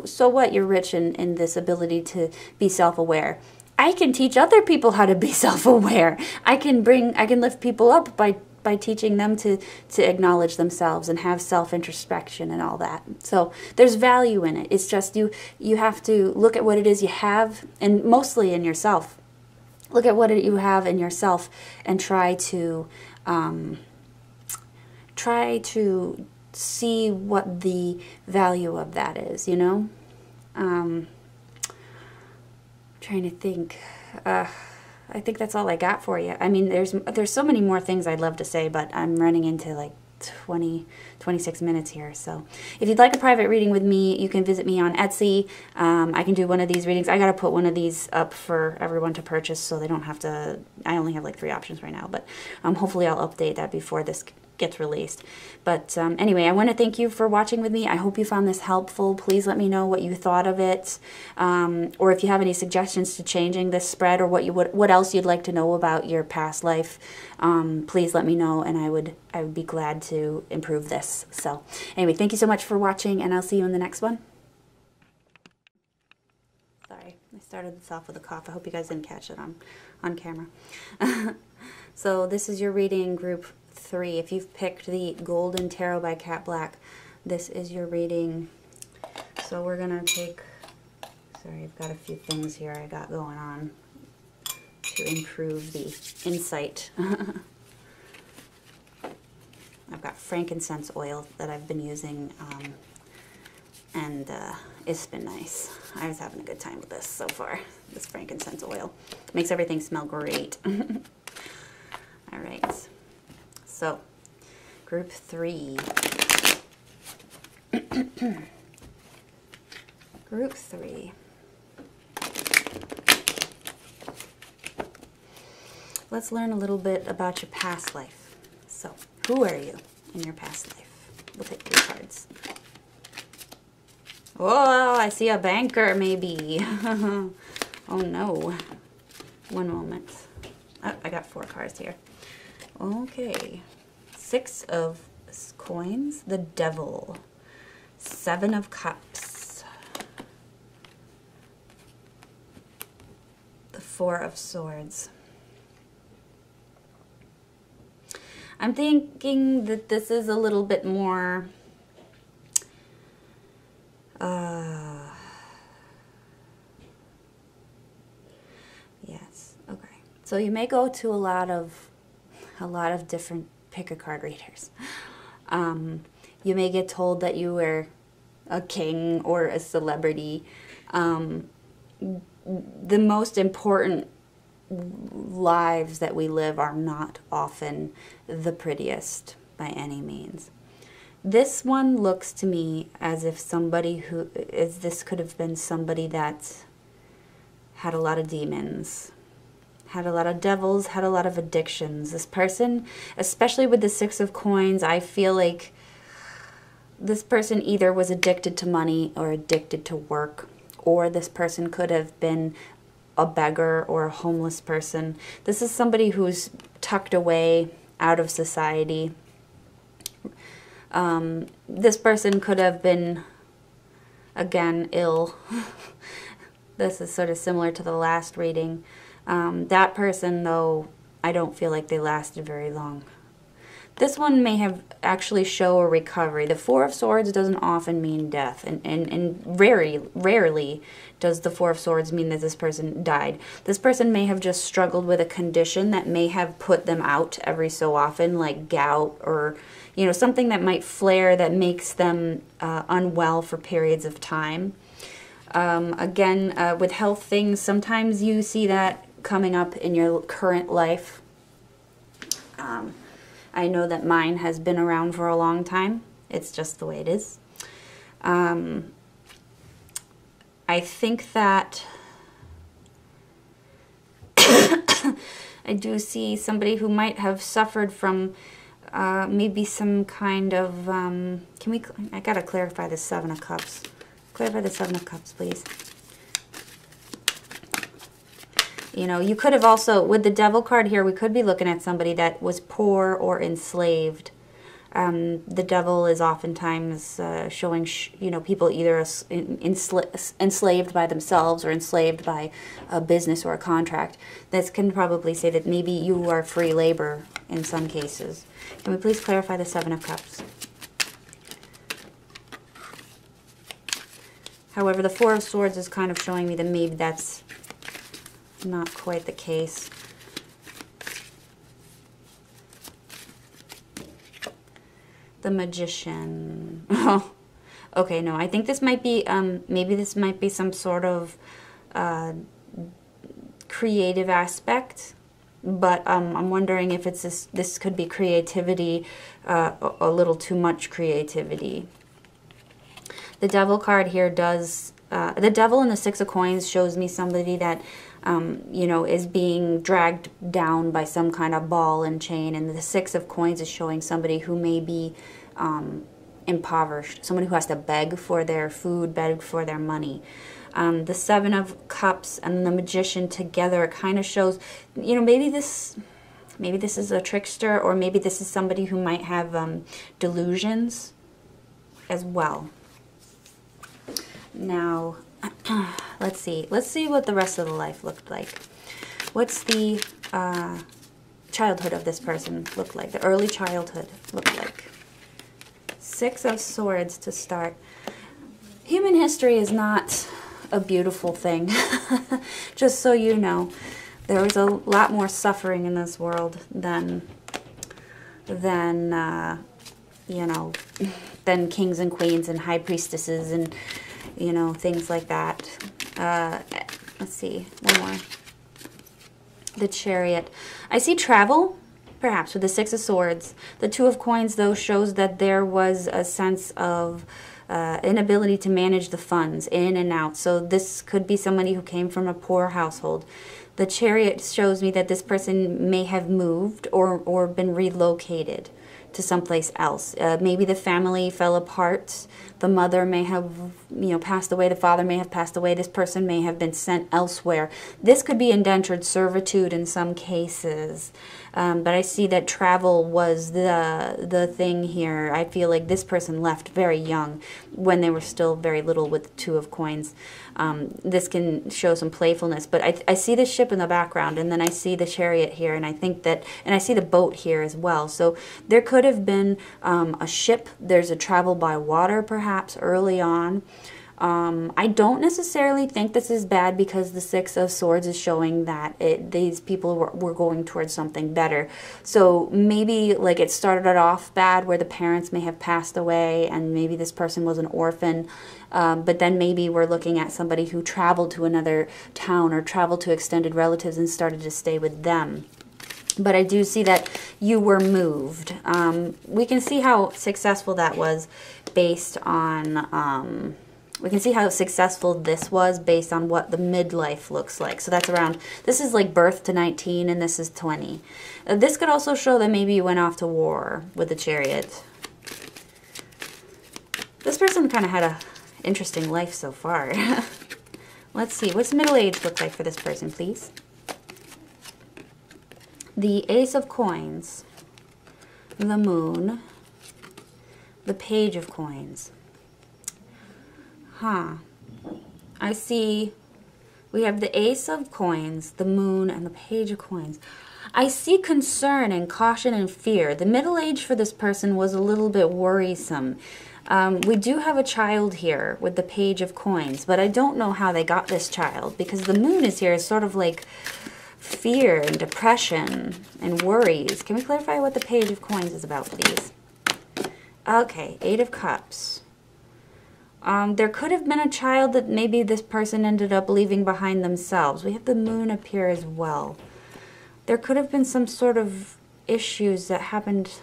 So what? You're rich in this ability to be self-aware. I can teach other people how to be self-aware. I can lift people up by teaching them to acknowledge themselves and have self-introspection and all that. So there's value in it. It's just you have to look at what it is you have, and mostly in yourself. Look at what you have in yourself and try to see what the value of that is, you know? Trying to think. I think that's all I got for you. I mean, there's so many more things I'd love to say, but I'm running into like 26 minutes here. So if you'd like a private reading with me, you can visit me on Etsy. I can do one of these readings. I got to put one of these up for everyone to purchase so they don't have to. I only have like 3 options right now, but hopefully I'll update that before this gets released. But anyway, I want to thank you for watching with me. I hope you found this helpful. Please let me know what you thought of it, or if you have any suggestions to changing this spread, or what else you'd like to know about your past life. Please let me know, and I would be glad to improve this. So anyway, thank you so much for watching, and I'll see you in the next one. Sorry, I started this off with a cough. I hope you guys didn't catch it on camera. So this is your reading, group 3. If you've picked the Golden Tarot by Cat Black, this is your reading. So we're gonna take, sorry, I've got a few things here I got going on to improve the insight. I've got frankincense oil that I've been using, and it's been nice. I was having a good time with this so far. This frankincense oil makes everything smell great. All right. So, group 3. Group 3. Let's learn a little bit about your past life. So, who are you in your past life? We'll take 3 cards. Oh, I see a banker, maybe. Oh, no. One moment. Oh, I got 4 cards here. Okay, 6 of coins, the Devil, 7 of Cups, the 4 of Swords. I'm thinking that this is a little bit more, yes, okay. So you may go to a lot of different pick-a-card readers. You may get told that you were a king or a celebrity. The most important lives that we live are not often the prettiest by any means. This one looks to me as if this could have been somebody that had a lot of demons, had a lot of devils, had a lot of addictions. This person, especially with the 6 of coins, I feel like this person either was addicted to money or addicted to work, or this person could have been a beggar or a homeless person. This is somebody who's tucked away out of society. This person could have been, again, ill. This is sort of similar to the last reading. That person, though, I don't feel like they lasted very long. This one may have actually show a recovery. The Four of Swords doesn't often mean death, and rarely does the Four of Swords mean that this person died. This person may have just struggled with a condition that may have put them out every so often, like gout or, you know, something that might flare that makes them unwell for periods of time. Again, with health things, sometimes you see that coming up in your current life. I know that mine has been around for a long time. It's just the way it is. I think that I do see somebody who might have suffered from maybe some kind of, I gotta clarify the Seven of Cups. Clarify the Seven of Cups, please. You know, you could have also, with the Devil card here, we could be looking at somebody that was poor or enslaved. The Devil is oftentimes showing, you know, people either enslaved by themselves or enslaved by a business or a contract. This can probably say that maybe you are free labor in some cases. Can we please clarify the Seven of Cups? However, the Four of Swords is kind of showing me that maybe that's not quite the case. The Magician. Oh, okay, no, I think this might be, maybe this might be some sort of creative aspect, but I'm wondering if it's this could be creativity, a little too much creativity. The Devil card here does, the Devil and the Six of Coins shows me somebody that you know, is being dragged down by some kind of ball and chain, and the Six of Coins is showing somebody who may be impoverished, someone who has to beg for their food, beg for their money. The Seven of Cups and the Magician together kind of shows, you know, maybe this is a trickster, or maybe this is somebody who might have delusions as well. Now, let's see what the rest of the life looked like. What's the childhood of this person look like? The early childhood look like? Six of Swords to start. Human history is not a beautiful thing. Just so you know, there was a lot more suffering in this world than you know, than kings and queens and high priestesses and, you know, things like that. Let's see, one more. The Chariot. I see travel, perhaps, with the Six of Swords. The Two of Coins, though, shows that there was a sense of inability to manage the funds in and out. So this could be somebody who came from a poor household. The Chariot shows me that this person may have moved or been relocated to someplace else. Maybe the family fell apart. The mother may have, you know, passed away. The father may have passed away. This person may have been sent elsewhere. This could be indentured servitude in some cases. But I see that travel was the thing here. I feel like this person left very young when they were still very little with the Two of Coins. This can show some playfulness, but I see the ship in the background, and then I see the Chariot here, and I think that, and I see the boat here as well. So there could have been a ship. There's a travel by water, perhaps, early on. I don't necessarily think this is bad because the Six of Swords is showing that these people were going towards something better. So maybe like it started off bad where the parents may have passed away and maybe this person was an orphan. But then maybe we're looking at somebody who traveled to another town or traveled to extended relatives and started to stay with them. But I do see that you were moved. We can see how successful that was based on... we can see how successful this was based on what the midlife looks like. So that's around, this is like birth to 19 and this is 20. This could also show that maybe you went off to war with the Chariot. This person kind of had a interesting life so far. Let's see, what's middle age look like for this person, please? The Ace of Coins, the Moon, the Page of Coins. Huh. I see We have the Ace of Coins, the Moon, and the Page of Coins. I see concern and caution and fear. The middle age for this person was a little bit worrisome. We do have a child here with the Page of Coins, but I don't know how they got this child, because the Moon is here, sort of like fear and depression and worries. Can we clarify what the Page of Coins is about, please? Okay, Eight of Cups. There could have been a child that maybe this person ended up leaving behind themselves. We have the Moon up here as well. There could have been some sort of issues that happened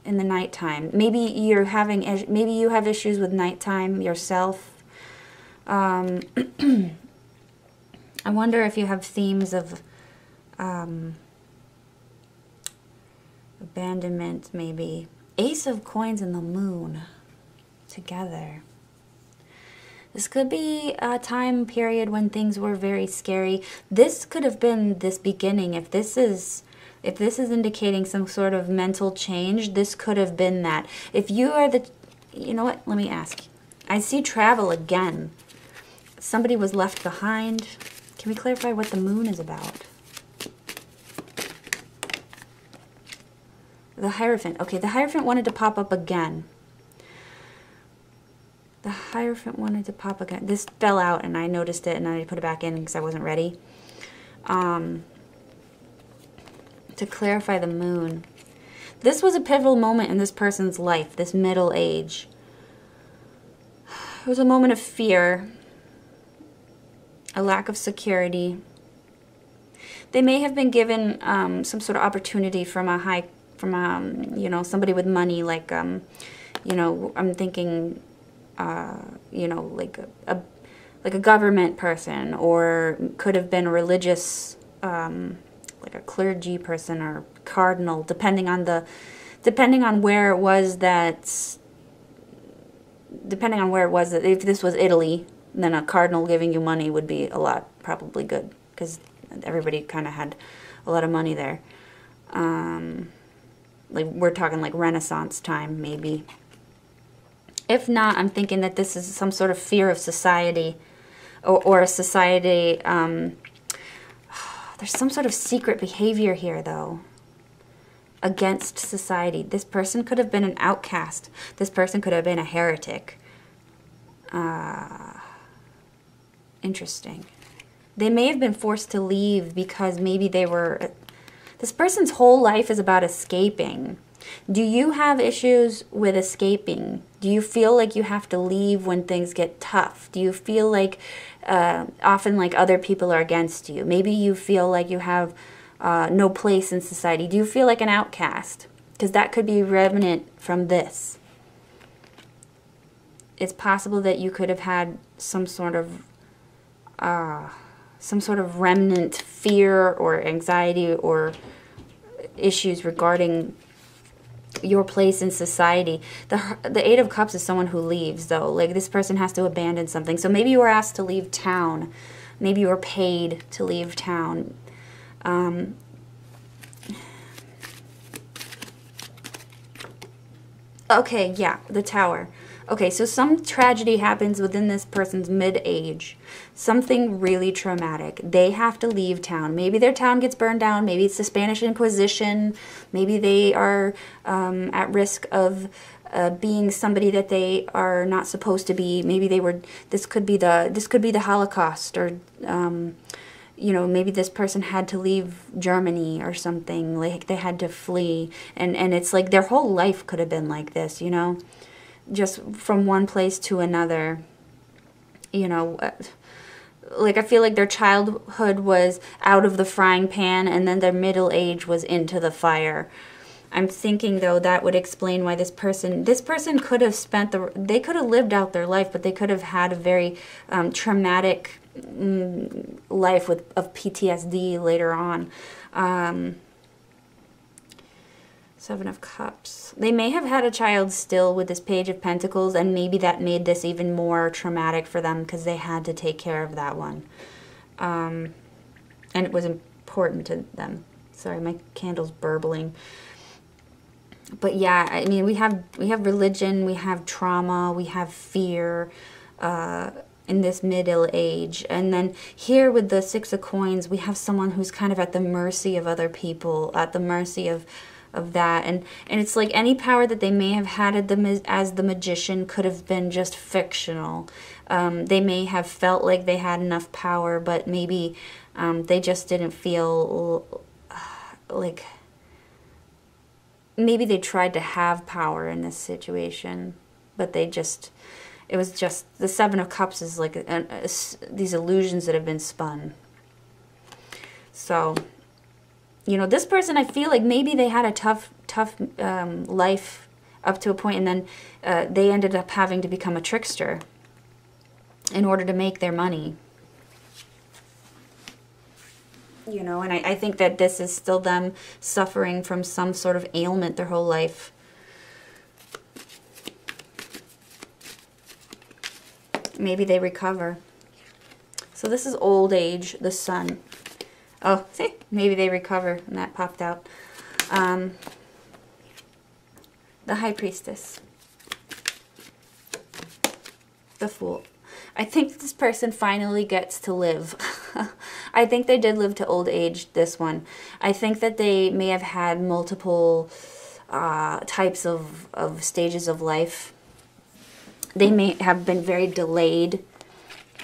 in the nighttime. Maybe you have issues with nighttime yourself. I wonder if you have themes of abandonment, maybe. Ace of Coins and the Moon together. This could be a time period when things were very scary. This could have been this beginning. If this is indicating some sort of mental change, this could have been that. If you are the, you know what, let me ask. I see travel again. Somebody was left behind. Can we clarify what the Moon is about? The Hierophant. Okay, the Hierophant wanted to pop up again. The Hierophant wanted to pop again. This fell out and I noticed it and I put it back in because I wasn't ready. To clarify the Moon. This was a pivotal moment in this person's life, this middle age. It was a moment of fear, a lack of security. They may have been given some sort of opportunity from you know, somebody with money, like you know, I'm thinking you know, like a government person, or could have been a religious, like a clergy person or cardinal, depending on where it was that. Depending on where it was, if this was Italy, then a cardinal giving you money would be a lot, probably good, because everybody kind of had a lot of money there. Like we're talking like Renaissance time, maybe. If not, I'm thinking that this is some sort of fear of society, or a society. There's some sort of secret behavior here, though, against society. This person could have been an outcast. This person could have been a heretic. Interesting. They may have been forced to leave because maybe they were... This person's whole life is about escaping. Do you have issues with escaping? Do you feel like you have to leave when things get tough? Do you feel like often like other people are against you? Maybe you feel like you have no place in society. Do you feel like an outcast? Because that could be remnant from this. It's possible that you could have had some sort of remnant fear or anxiety or issues regarding your place in society. The Eight of Cups is someone who leaves, though. Like, this person has to abandon something. So maybe you were asked to leave town. Maybe you were paid to leave town. Okay, yeah, the Tower. Okay, so some tragedy happens within this person's mid-age. Something really traumatic. They have to leave town. Maybe their town gets burned down. Maybe it's the Spanish Inquisition. Maybe they are at risk of being somebody that they are not supposed to be. Maybe they were. This could be the Holocaust, or you know, maybe this person had to leave Germany or something. Like they had to flee, and it's like their whole life could have been like this. You know, just from one place to another. You know. Like, I feel like their childhood was out of the frying pan, and then their middle age was into the fire. I'm thinking, though, that would explain why this person could have they could have lived out their life, but they could have had a very traumatic life of PTSD later on. Seven of Cups. They may have had a child still with this Page of Pentacles, and maybe that made this even more traumatic for them because they had to take care of that one. And it was important to them. Sorry, my candle's burbling. But yeah, I mean, we have religion, we have trauma, we have fear. in this middle age. And then here with the Six of Coins, we have someone who's kind of at the mercy of other people, at the mercy of that. And it's like any power that they may have had as the magician could have been just fictional. They may have felt like they had enough power, but maybe they just didn't feel like... Maybe they tried to have power in this situation, but they just... It was just... The Seven of Cups is like these illusions that have been spun. So... You know, this person, I feel like maybe they had a tough life up to a point, and then they ended up having to become a trickster in order to make their money. You know, and I think that this is still them suffering from some sort of ailment their whole life. Maybe they recover. So this is old age, the Sun. Oh, see, maybe they recover, and that popped out. The High Priestess. The Fool. I think this person finally gets to live. I think they did live to old age, this one. I think that they may have had multiple types of stages of life. They may have been very delayed.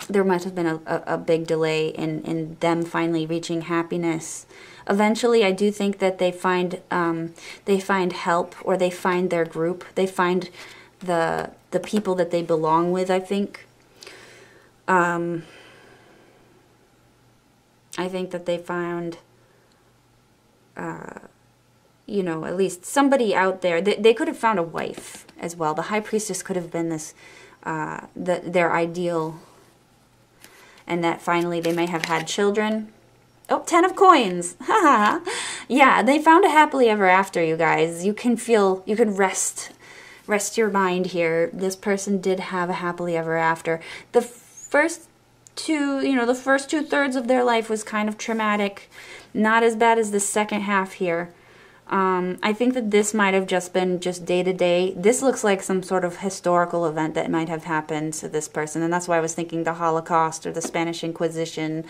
There might have been a big delay in them finally reaching happiness. Eventually, I do think that they find help, or they find their group. They find the people that they belong with, I think. I think that they found, you know, at least somebody out there. They could have found a wife as well. The High Priestess could have been this, their ideal. And that finally they may have had children. Oh, 10 of Coins. Yeah, they found a happily ever after, you guys. You can feel, you can rest your mind here. This person did have a happily ever after. The first two, you know, the first 2/3 of their life was kind of traumatic. Not as bad as the second half here. I think that this might have just been just day to day. This looks like some sort of historical event that might have happened to this person. And that's why I was thinking the Holocaust or the Spanish Inquisition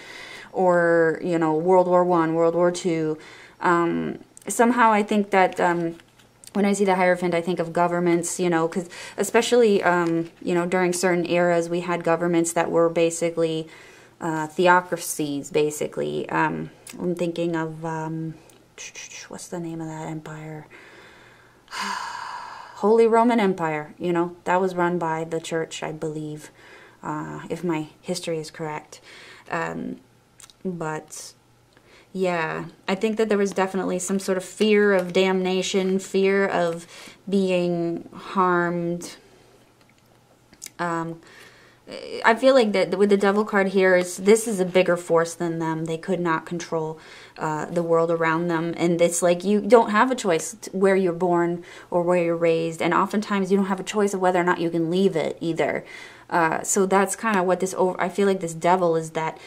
or, you know, World War I, World War II. Somehow I think that when I see the Hierophant, I think of governments, you know, because especially, you know, during certain eras, we had governments that were basically theocracies, basically. I'm thinking of... what's the name of that empire? Holy Roman Empire, you know, that was run by the church, I believe, if my history is correct. But, yeah, I think that there was definitely some sort of fear of damnation, fear of being harmed. I feel like that with the Devil card here, this is a bigger force than them. They could not control the world around them. And it's like you don't have a choice where you're born or where you're raised. And oftentimes you don't have a choice of whether or not you can leave it either. So that's kind of what I feel like this Devil is, that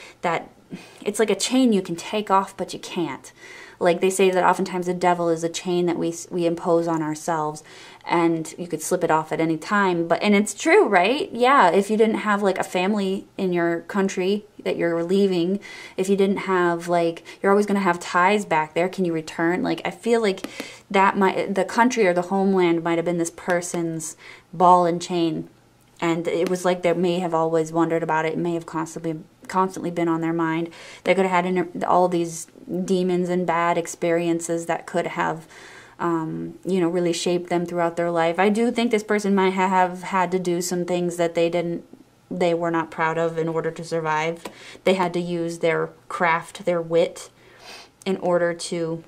it's like a chain you can take off, but you can't. Like they say that oftentimes the devil is a chain that we impose on ourselves, and you could slip it off at any time. And it's true, right? Yeah, if you didn't have like a family in your country that you're leaving, if you didn't have like, you're always going to have ties back there. Can you return? Like I feel like the country or the homeland might have been this person's ball and chain. And it was like they may have always wondered about it. It may have constantly been on their mind. They could have had all these demons and bad experiences that could have, you know, really shaped them throughout their life. I do think this person might have had to do some things that they were not proud of in order to survive. They had to use their craft, their wit, in order to...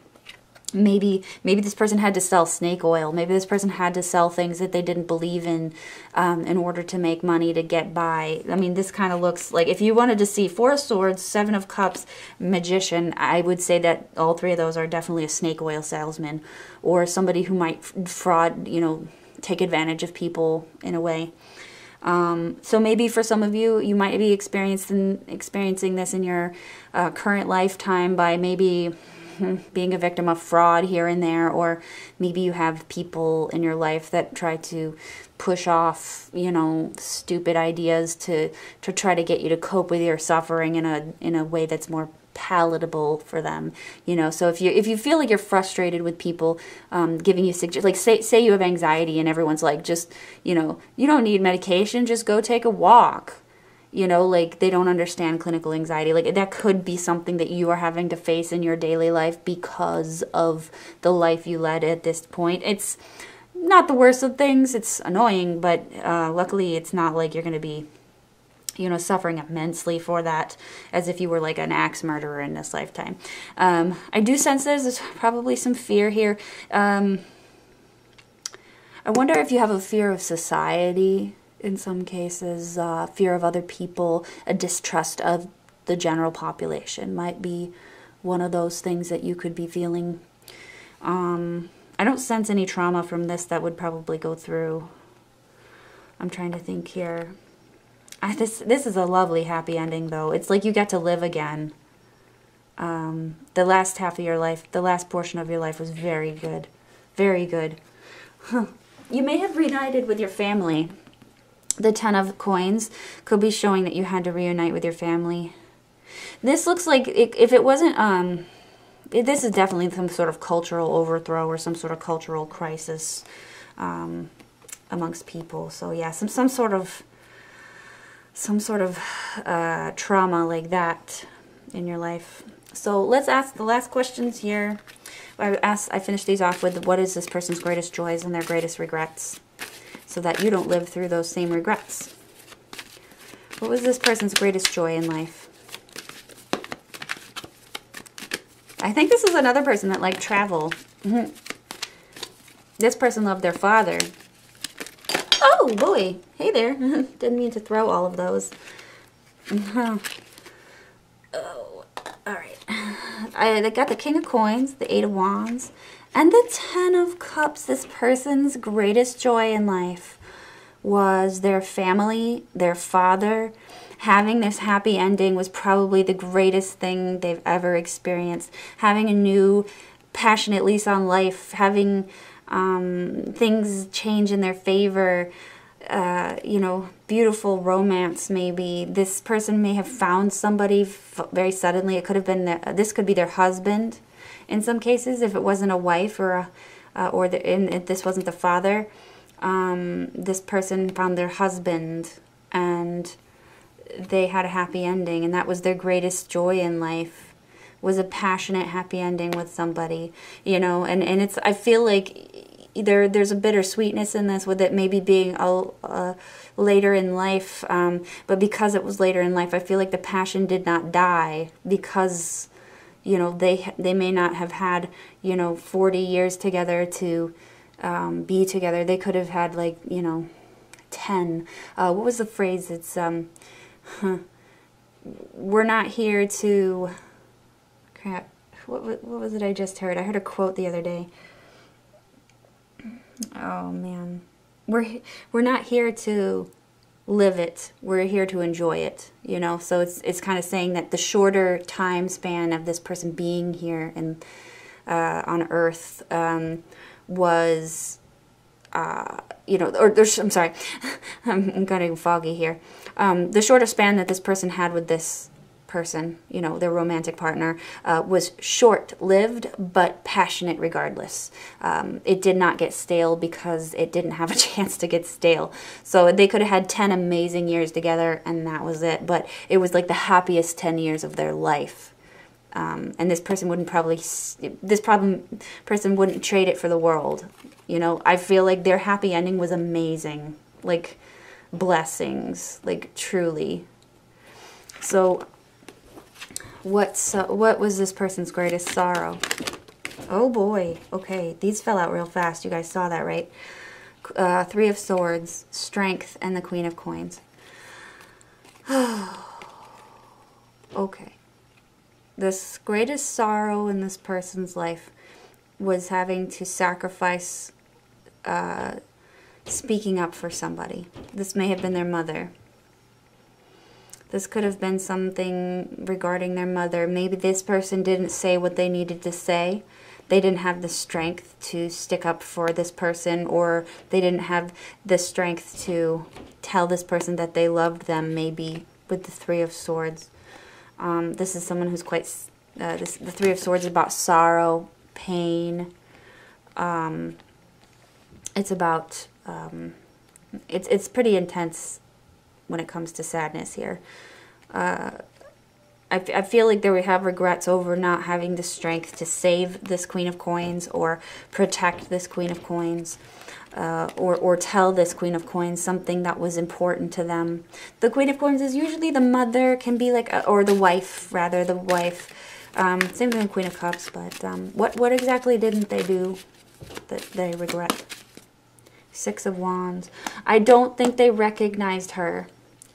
Maybe this person had to sell snake oil. Maybe this person had to sell things that they didn't believe in order to make money to get by. I mean, this kind of looks like, if you wanted to see Four of Swords, Seven of Cups, Magician, I would say that all three of those are definitely a snake oil salesman or somebody who might fraud, you know, take advantage of people in a way. So maybe for some of you, you might be experiencing this in your current lifetime by maybe... being a victim of fraud here and there, or maybe you have people in your life that try to push off, you know, stupid ideas to try to get you to cope with your suffering in a way that's more palatable for them, you know. So if you feel like you're frustrated with people giving you like say you have anxiety and everyone's like, just, you know, you don't need medication, just go take a walk. You know, like, they don't understand clinical anxiety. Like, that could be something that you are having to face in your daily life because of the life you led at this point. It's not the worst of things. It's annoying, but luckily it's not like you're going to be, you know, suffering immensely for that, as if you were like an axe murderer in this lifetime. I do sense there's probably some fear here. I wonder if you have a fear of society. In some cases, fear of other people, a distrust of the general population might be one of those things that you could be feeling. I don't sense any trauma from this that would probably go through. I'm trying to think here. This is a lovely happy ending, though. It's like you get to live again. The last half of your life, the last portion of your life was very good. Very good. Huh. You may have reunited with your family. The 10 of coins could be showing that you had to reunite with your family. This looks like, if it wasn't, this is definitely some sort of cultural overthrow or some sort of cultural crisis amongst people. So yeah, some sort of trauma like that in your life. So let's ask the last questions here. I finished these off with, what is this person's greatest joys and their greatest regrets, so that you don't live through those same regrets. What was this person's greatest joy in life? I think this is another person that liked travel. This person loved their father. Oh, boy. Hey there. Didn't mean to throw all of those. Oh, all right. I got the King of Coins, the 8 of Wands, and the 10 of Cups. This person's greatest joy in life was their family, their father. Having this happy ending was probably the greatest thing they've ever experienced. Having a new passionate lease on life, having things change in their favor, you know, beautiful romance maybe. This person may have found somebody very suddenly. It could have been, this could be their husband. In some cases, if it wasn't a wife or if this wasn't the father, this person found their husband and they had a happy ending, and that was their greatest joy in life, was a passionate happy ending with somebody, you know. And it's, I feel like there's a bittersweetness in this, with it maybe being later in life, but because it was later in life, I feel like the passion did not die, because, you know, they may not have had, you know, 40 years together to be together. They could have had, like, you know, 10. What was the phrase? It's, we're not here to, crap, what was it I just heard? I heard a quote the other day. Oh, man. We're not here to live it. We're here to enjoy it, you know. So it's kind of saying that the shorter time span of this person being here and on Earth was, you know, I'm sorry, I'm getting foggy here. The shorter span that this person had with this person, you know, their romantic partner, was short-lived but passionate regardless. It did not get stale because it didn't have a chance to get stale. So they could have had 10 amazing years together and that was it, but it was like the happiest 10 years of their life. And this person wouldn't person wouldn't trade it for the world. You know, I feel like their happy ending was amazing, like blessings, like truly. So what was this person's greatest sorrow? Oh boy, okay, these fell out real fast. You guys saw that, right? 3 of Swords, Strength, and the Queen of Coins. Okay. This greatest sorrow in this person's life was having to sacrifice speaking up for somebody. This may have been their mother. This could have been something regarding their mother. Maybe this person didn't say what they needed to say. They didn't have the strength to stick up for this person, or they didn't have the strength to tell this person that they loved them, maybe with the Three of Swords. This is someone who's quite... the Three of Swords is about sorrow, pain. It's about... it's pretty intense when it comes to sadness here. I feel like we have regrets over not having the strength to save this Queen of Coins, or protect this Queen of Coins, or tell this Queen of Coins something that was important to them. The Queen of Coins is usually the mother, can be like, or the wife, rather, the wife. Same thing with Queen of Cups, but what exactly didn't they do that they regret? Six of Wands. I don't think they recognized her.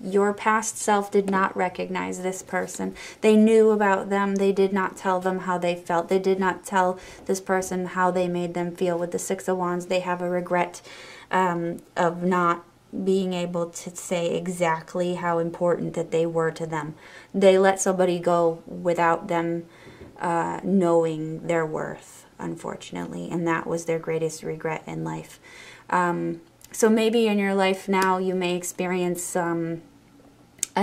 Your past self did not recognize this person. They knew about them. They did not tell them how they felt. They did not tell this person how they made them feel. With the Six of Wands, they have a regret of not being able to say exactly how important that they were to them. They let somebody go without them knowing their worth, unfortunately, and that was their greatest regret in life. So maybe in your life now you may experience an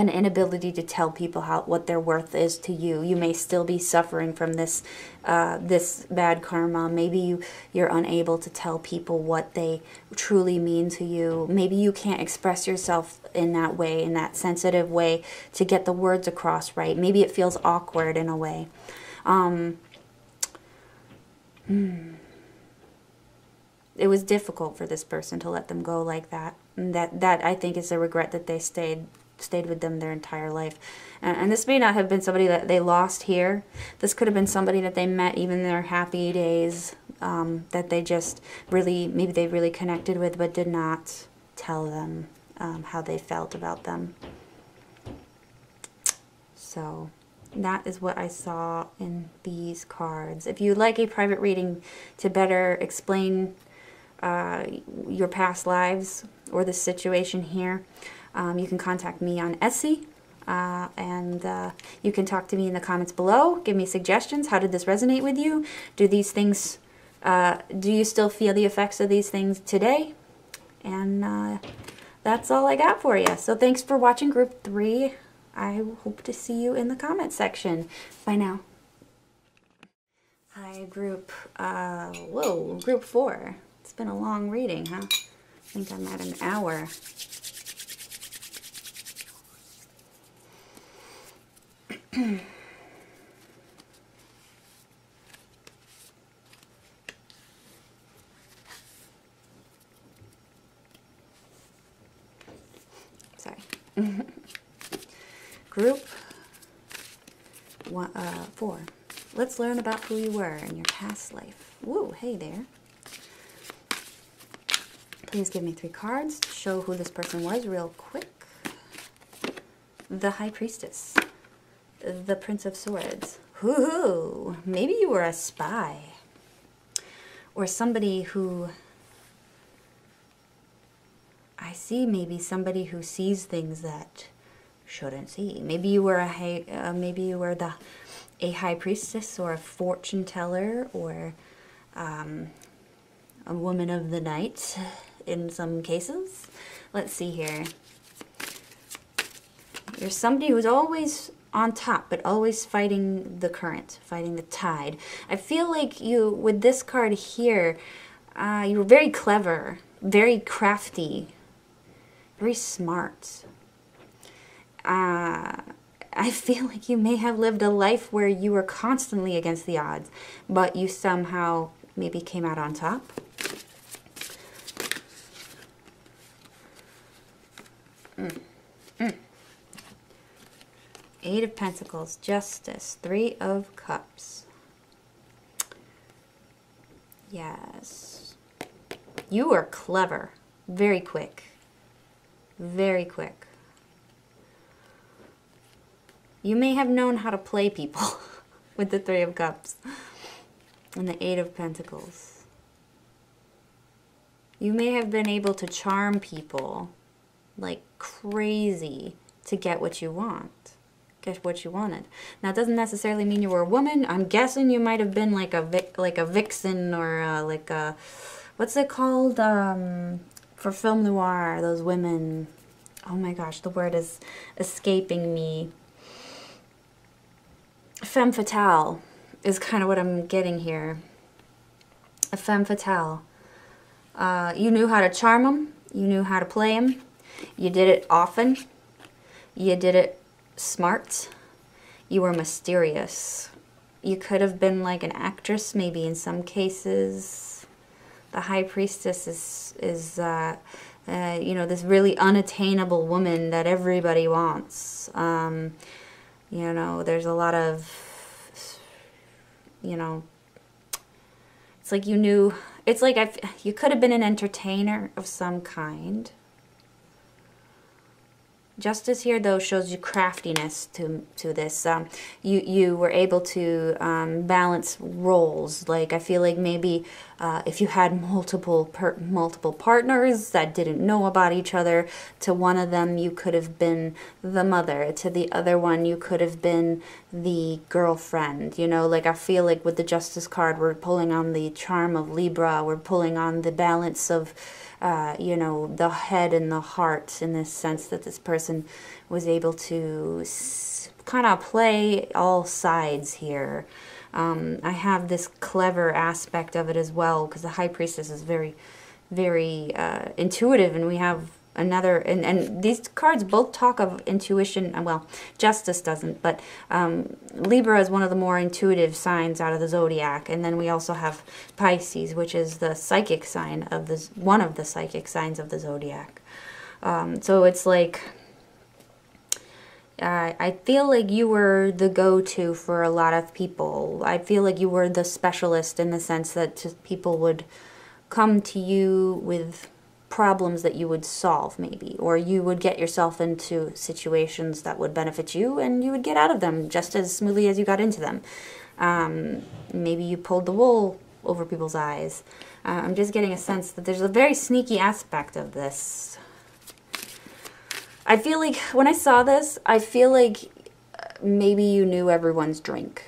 inability to tell people what their worth is to you. You may still be suffering from this this bad karma. Maybe you're unable to tell people what they truly mean to you. Maybe you can't express yourself in that way, in that sensitive way, to get the words across right. Maybe it feels awkward in a way. It was difficult for this person to let them go like that. And that I think is a regret, that they stayed with them their entire life. And this may not have been somebody that they lost here. This could have been somebody that they met even in their happy days, that they just really, maybe they really connected with, but did not tell them how they felt about them. So that is what I saw in these cards. If you'd like a private reading to better explain your past lives or the situation here, you can contact me on Etsy, and you can talk to me in the comments below. Give me suggestions. How did this resonate with you? Do these things, do you still feel the effects of these things today? And that's all I got for you. So thanks for watching Group 3. I hope to see you in the comments section. Bye now. Hi, Group, Group 4. It's been a long reading, huh? I think I'm at an hour. Sorry. Group 4. Let's learn about who you were in your past life. Woo, hey there. Please give me 3 cards to show who this person was real quick. The High Priestess. The Prince of Swords. Hoo-hoo! Maybe you were a spy. Or somebody who... I see maybe somebody who sees things that shouldn't see. Maybe you were a high priestess, or a fortune teller, or a woman of the night in some cases. Let's see here. You're somebody who's always on top, but always fighting the current, fighting the tide. I feel like you, with this card here, you were very clever, very crafty, very smart. I feel like you may have lived a life where you were constantly against the odds, but you somehow maybe came out on top. Eight of Pentacles, Justice, 3 of Cups. Yes. You are clever. Very quick. Very quick. You may have known how to play people with the 3 of Cups and the 8 of Pentacles. You may have been able to charm people like crazy to get what you want. Get what you wanted. Now, it doesn't necessarily mean you were a woman. I'm guessing you might have been like a vixen, or like a, what's it called for film noir, those women. Oh my gosh, the word is escaping me. Femme fatale is kind of what I'm getting here. A femme fatale. You knew how to charm them. You knew how to play them. You did it often. You did it smart. You were mysterious. You could have been like an actress, maybe in some cases. The High Priestess is you know, this really unattainable woman that everybody wants. You know, there's a lot of, you know, it's like you knew, it's like you could have been an entertainer of some kind. Justice here, though, shows you craftiness to this. You were able to balance roles. Like, I feel like maybe if you had multiple partners that didn't know about each other, to one of them you could have been the mother. To the other one you could have been the girlfriend. You know, like, I feel like with the Justice card, we're pulling on the charm of Libra. We're pulling on the balance of you know, the head and the heart, in this sense that this person was able to kind of play all sides here. I have this clever aspect of it as well, because the High Priestess is very, very intuitive, and we have another, and these cards both talk of intuition. Well, Justice doesn't, but Libra is one of the more intuitive signs out of the zodiac, and then we also have Pisces, which is the psychic sign of this, one of the psychic signs of the zodiac. So it's like, I feel like you were the go-to for a lot of people. I feel like you were the specialist, in the sense that just people would come to you with problems that you would solve, maybe, or you would get yourself into situations that would benefit you, and you would get out of them just as smoothly as you got into them. Maybe you pulled the wool over people's eyes. I'm just getting a sense that there's a very sneaky aspect of this. I feel like when I saw this, I feel like maybe you knew everyone's drink.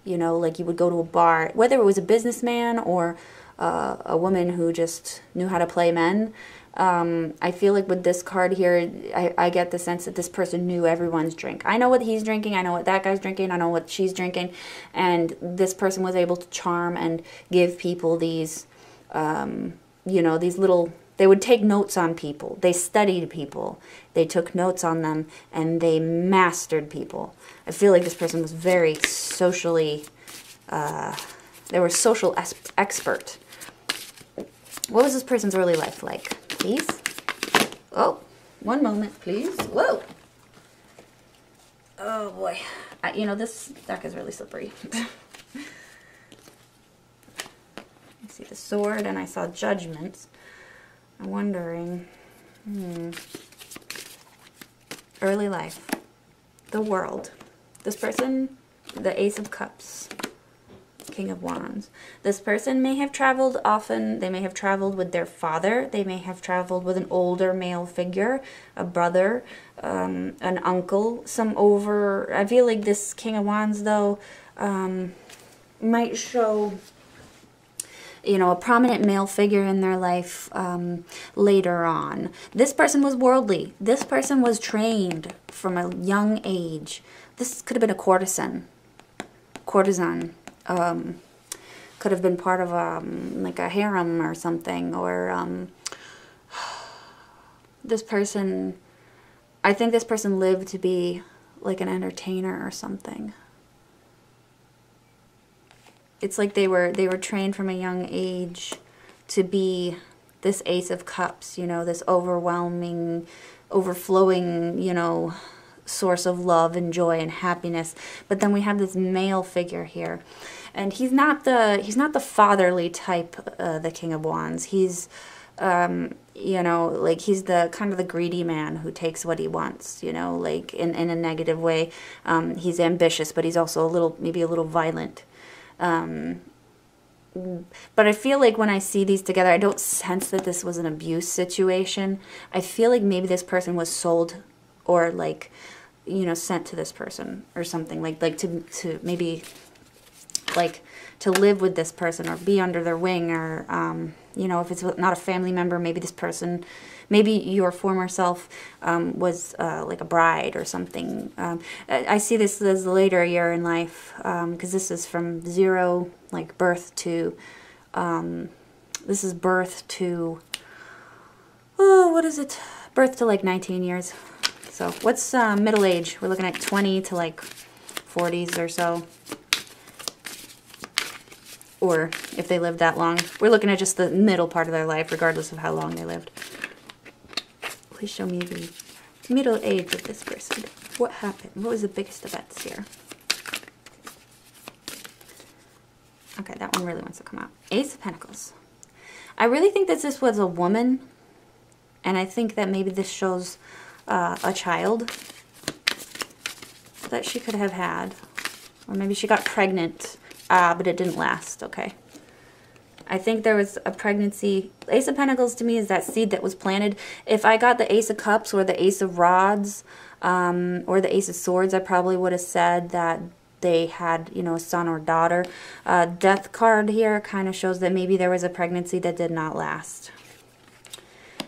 You know, like you would go to a bar, whether it was a businessman or a woman who just knew how to play men. I feel like with this card here, I get the sense that this person knew everyone's drink. I know what he's drinking, I know what that guy's drinking, I know what she's drinking, and this person was able to charm and give people these, you know, these little, they would take notes on people. They studied people. They took notes on them, and they mastered people. I feel like this person was very socially, they were social expert. What was this person's early life like, please? Oh, one moment, please. Whoa. Oh, boy. You know, this deck is really slippery. I see the sword, and I saw judgment. I'm wondering, early life, the world. This person, the Ace of Cups. King of Wands. This person may have traveled often. They may have traveled with their father. They may have traveled with an older male figure, a brother, an uncle, I feel like this King of Wands, though, might show, you know, a prominent male figure in their life later on. This person was worldly. This person was trained from a young age. This could have been a courtesan. Could have been part of like a harem or something, or this person, I think this person lived to be like an entertainer or something. It's like they were trained from a young age to be this Ace of Cups, you know, this overwhelming, overflowing, you know, source of love and joy and happiness. But then we have this male figure here, and he's not the fatherly type, the King of Wands. He's you know, like he's the kind of the greedy man who takes what he wants, you know, like in a negative way. He's ambitious, but he's also maybe a little violent. But I feel like when I see these together, I don't sense that this was an abuse situation. I feel like maybe this person was sold or like, you know, sent to this person or something, like to maybe like to live with this person or be under their wing, or you know, if it's not a family member, maybe this person, maybe your former self was like a bride or something. I see this as a later year in life, because this is from 0, like birth to, this is birth to, oh, what is it? Birth to like 19 years. So what's middle age? We're looking at 20 to like 40s or so. Or if they lived that long. We're looking at just the middle part of their life, regardless of how long they lived. Please show me the middle age of this person. What happened? What was the biggest events here? Okay, that one really wants to come out. Ace of Pentacles. I really think that this was a woman. And I think that maybe this shows a child that she could have had. Or maybe she got pregnant. But it didn't last. Okay. I think there was a pregnancy. Ace of Pentacles to me is that seed that was planted. If I got the Ace of Cups or the Ace of Rods or the Ace of Swords, I probably would have said that they had, you know, a son or daughter. Death card here kind of shows that maybe there was a pregnancy that did not last.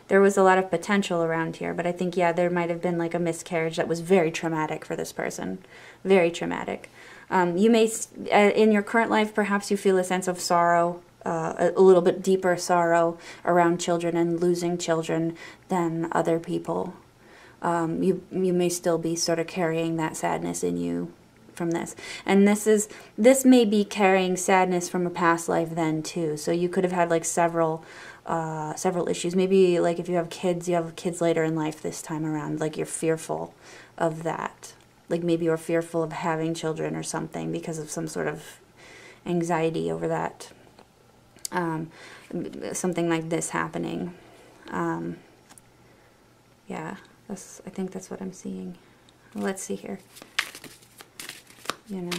There was a lot of potential around here, but I think, yeah, there might have been like a miscarriage that was very traumatic for this person. Very traumatic. You may, in your current life, perhaps you feel a sense of sorrow, a little bit deeper sorrow around children and losing children than other people. You may still be sort of carrying that sadness in you from this. And this may be carrying sadness from a past life then too. So you could have had like several issues. Maybe like if you have kids later in life this time around, like you're fearful of that. Like maybe you're fearful of having children or something because of some sort of anxiety over that. Something like this happening. Yeah, I think that's what I'm seeing. Let's see here. You know,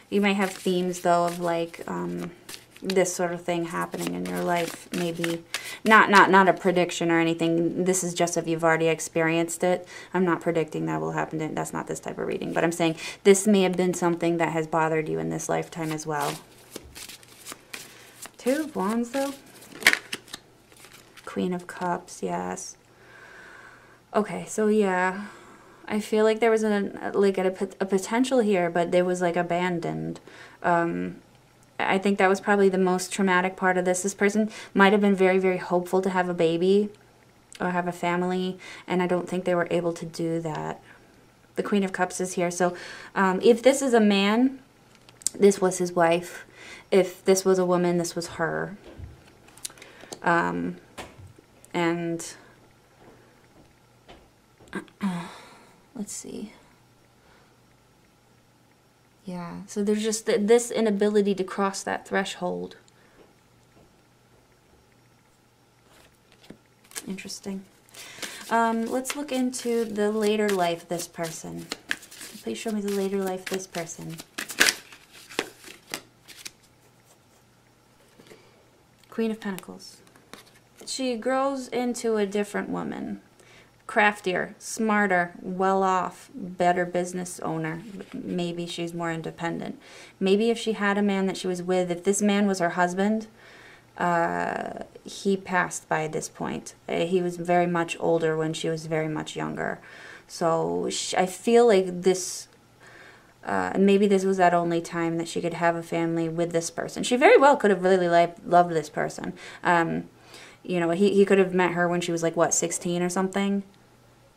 you might have themes though of like this sort of thing happening in your life. Maybe not a prediction or anything. This is just if you've already experienced it. I'm not predicting that will happen. That's not this type of reading. But I'm saying this may have been something that has bothered you in this lifetime as well. 2 of Wands though. Queen of Cups, yes. Okay, so yeah. I feel like there was a potential here, but it was like abandoned. I think that was probably the most traumatic part of this. This person might have been very, very hopeful to have a baby or have a family, and I don't think they were able to do that. The Queen of Cups is here. So if this is a man, this was his wife. If this was a woman, this was her. And let's see. Yeah, so there's just this inability to cross that threshold. Interesting. Let's look into the later life of this person. Please show me the later life of this person. Queen of Pentacles. She grows into a different woman. Craftier, smarter, well-off, better business owner. Maybe she's more independent. Maybe if she had a man that she was with, if this man was her husband, he passed by this point. He was very much older when she was very much younger. So I feel like this, maybe this was that only time that she could have a family with this person. She very well could have really loved this person. You know, he could have met her when she was like, what, 16 or something?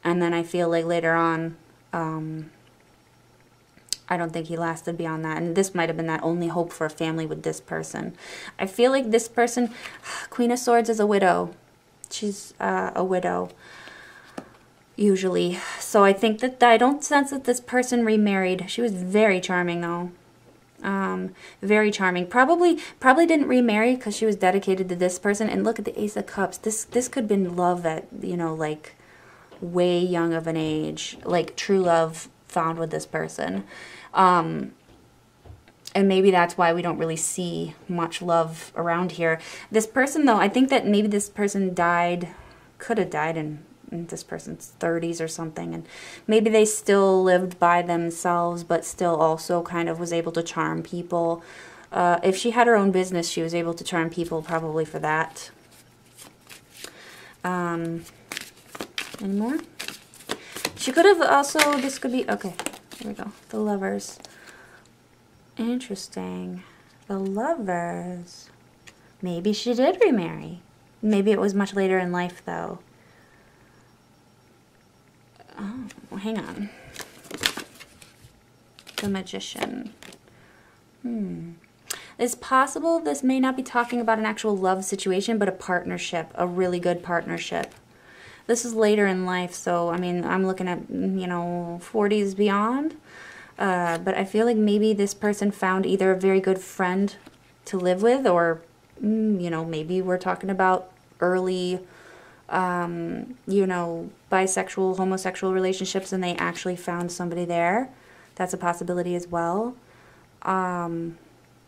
And then I feel like later on, I don't think he lasted beyond that. And this might have been that only hope for a family with this person. I feel like this person, Queen of Swords, is a widow. She's a widow, usually. So I think that I don't sense that this person remarried. She was very charming, though. Very charming. Probably didn't remarry because she was dedicated to this person. And look at the Ace of Cups. This could have been love at, you know, like way young of an age, like true love found with this person. And maybe that's why we don't really see much love around here. This person, though, I think that maybe this person died, could have died in in this person's 30s or something, and maybe they still lived by themselves, but still also kind of was able to charm people. If she had her own business, she was able to charm people probably for that. Any more? She could have also, this could be, okay, here we go. The Lovers. Interesting. The Lovers. Maybe she did remarry. Maybe it was much later in life, though. Oh, hang on. The Magician. It's possible this may not be talking about an actual love situation, but a partnership, a really good partnership. This is later in life, so, I mean, I'm looking at, you know, 40s beyond. But I feel like maybe this person found either a very good friend to live with, or, you know, maybe we're talking about early, you know, bisexual, homosexual relationships, and they actually found somebody there. That's a possibility as well.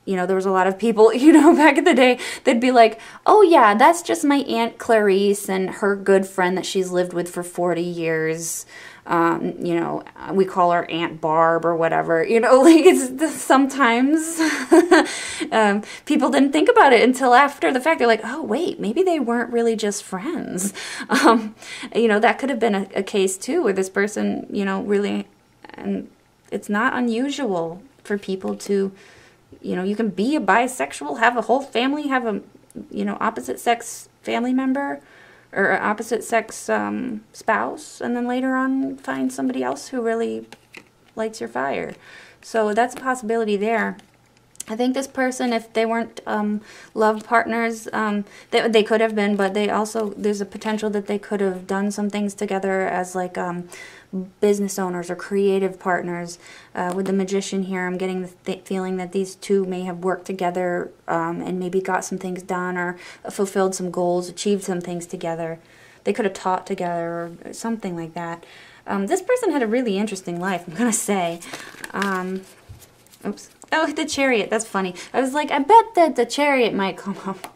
You know, there was a lot of people, you know, back in the day, they'd be like, oh yeah, that's just my Aunt Clarice and her good friend that she's lived with for 40 years. You know, we call her Aunt Barb or whatever, you know, like it's sometimes people didn't think about it until after the fact. They're like, oh wait, maybe they weren't really just friends. You know, that could have been a case too, where this person, you know, really, and it's not unusual for people to, you know, you can be a bisexual, have a whole family, have a, you know, opposite sex family member or opposite sex spouse, and then later on find somebody else who really lights your fire. So that's a possibility there. I think this person, if they weren't love partners, they could have been, but they also, there's a potential that they could have done some things together as like business owners or creative partners. With the Magician here, I'm getting the feeling that these two may have worked together and maybe got some things done or fulfilled some goals, achieved some things together. They could have taught together or something like that. This person had a really interesting life, I'm going to say. Oops. Oh, the Chariot. That's funny. I was like, I bet that the Chariot might come up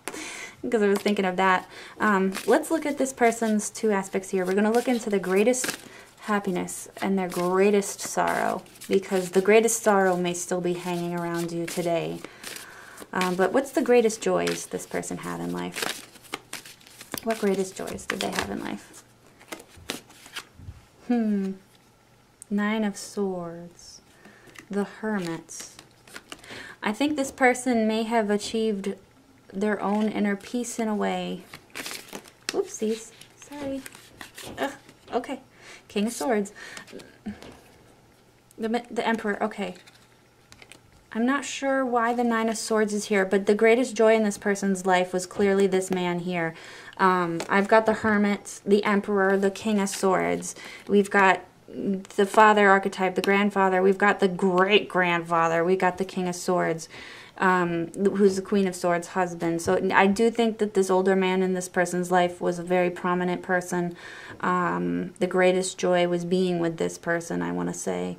because I was thinking of that. Let's look at this person's two aspects here. We're going to look into the greatest happiness and their greatest sorrow, because the greatest sorrow may still be hanging around you today. But what's the greatest joys this person had in life? What greatest joys did they have in life? Nine of Swords. The Hermit. I think this person may have achieved their own inner peace in a way. Oopsies. Sorry. Ugh. Okay. King of Swords. The Emperor. Okay. I'm not sure why the Nine of Swords is here, but the greatest joy in this person's life was clearly this man here. I've got the Hermit, the Emperor, the King of Swords. We've got the father archetype, the grandfather. We've got the great-grandfather. We got the King of Swords, who's the Queen of Swords' husband. So I do think that this older man in this person's life was a very prominent person. The greatest joy was being with this person, I want to say.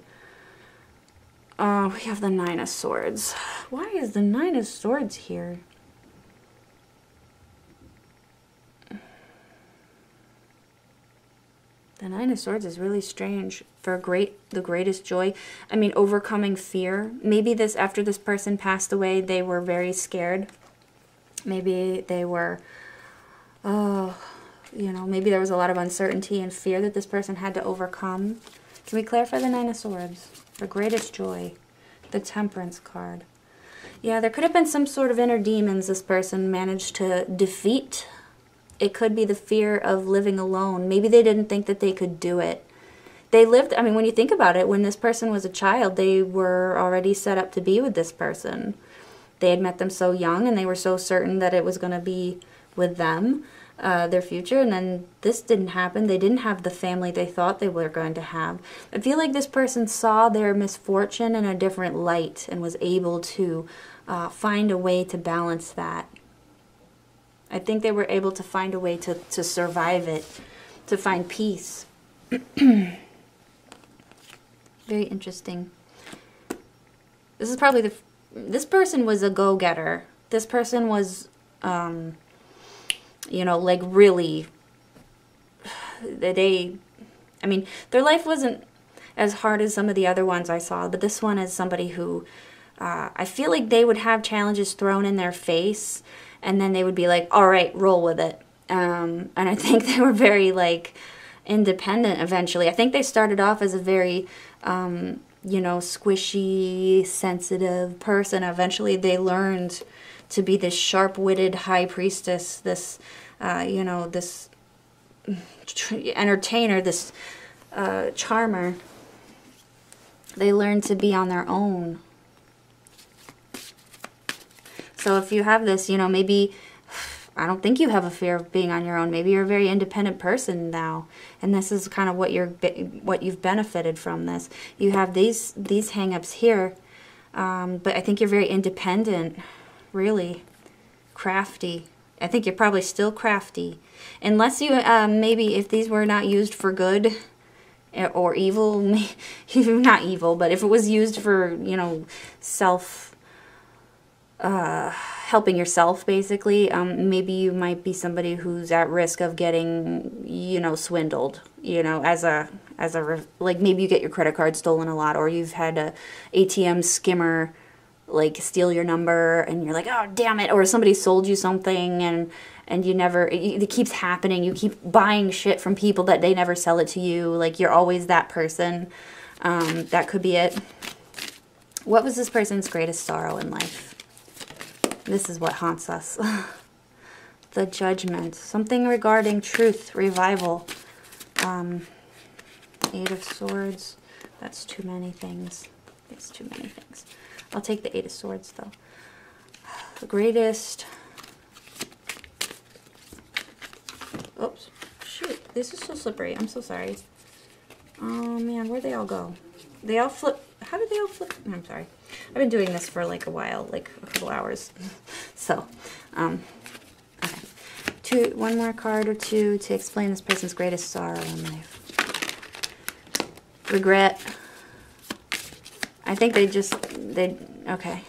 We have the Nine of Swords. Why is the Nine of Swords here? The Nine of Swords is really strange for the greatest joy. I mean, overcoming fear. Maybe after this person passed away, they were very scared. Maybe they were, you know, maybe there was a lot of uncertainty and fear that this person had to overcome. Can we clarify the Nine of Swords? The greatest joy. The Temperance card. Yeah, there could have been some sort of inner demons this person managed to defeat. It could be the fear of living alone. Maybe they didn't think that they could do it. They lived, I mean, when you think about it, when this person was a child, they were already set up to be with this person. They had met them so young, and they were so certain that it was going to be with them, their future, and then this didn't happen. They didn't have the family they thought they were going to have. I feel like this person saw their misfortune in a different light and was able to find a way to balance that. I think they were able to find a way to survive it, to find peace. Very interesting. This is probably this person was a go-getter. This person was, you know, like really, I mean, their life wasn't as hard as some of the other ones I saw, but this one is somebody who, I feel like they would have challenges thrown in their face, and then they would be like, all right, roll with it. And I think they were very, like, independent eventually. I think they started off as a very, you know, squishy, sensitive person. Eventually they learned to be this sharp-witted high priestess, this, you know, this entertainer, this charmer. They learned to be on their own. So if you have this, you know, maybe, I don't think you have a fear of being on your own. Maybe you're a very independent person now, and this is kind of what you've benefited from this. You have these hang-ups here, but I think you're very independent, really crafty. I think you're probably still crafty, unless you maybe if these were not used for good or evil, not evil, but if it was used for, you know, helping yourself, basically, maybe you might be somebody who's at risk of getting, you know, swindled, you know, like maybe you get your credit card stolen a lot, or you've had a ATM skimmer, like, steal your number, and you're like, oh, damn it, or somebody sold you something, and you never, it keeps happening, you keep buying shit from people that they never sell it to you, like, you're always that person. That could be it. What was this person's greatest sorrow in life? This is what haunts us. The Judgment. Something regarding truth, revival. Eight of Swords. That's too many things. It's too many things. I'll take the Eight of Swords, though. The greatest... Oops. Shoot. This is so slippery. I'm so sorry. Oh, man. Where'd they all go? They all flip... How did they all flip? I'm sorry. I've been doing this for like a while, like a couple hours. So, okay. One more card or two to explain this person's greatest sorrow in life. Regret. I think okay.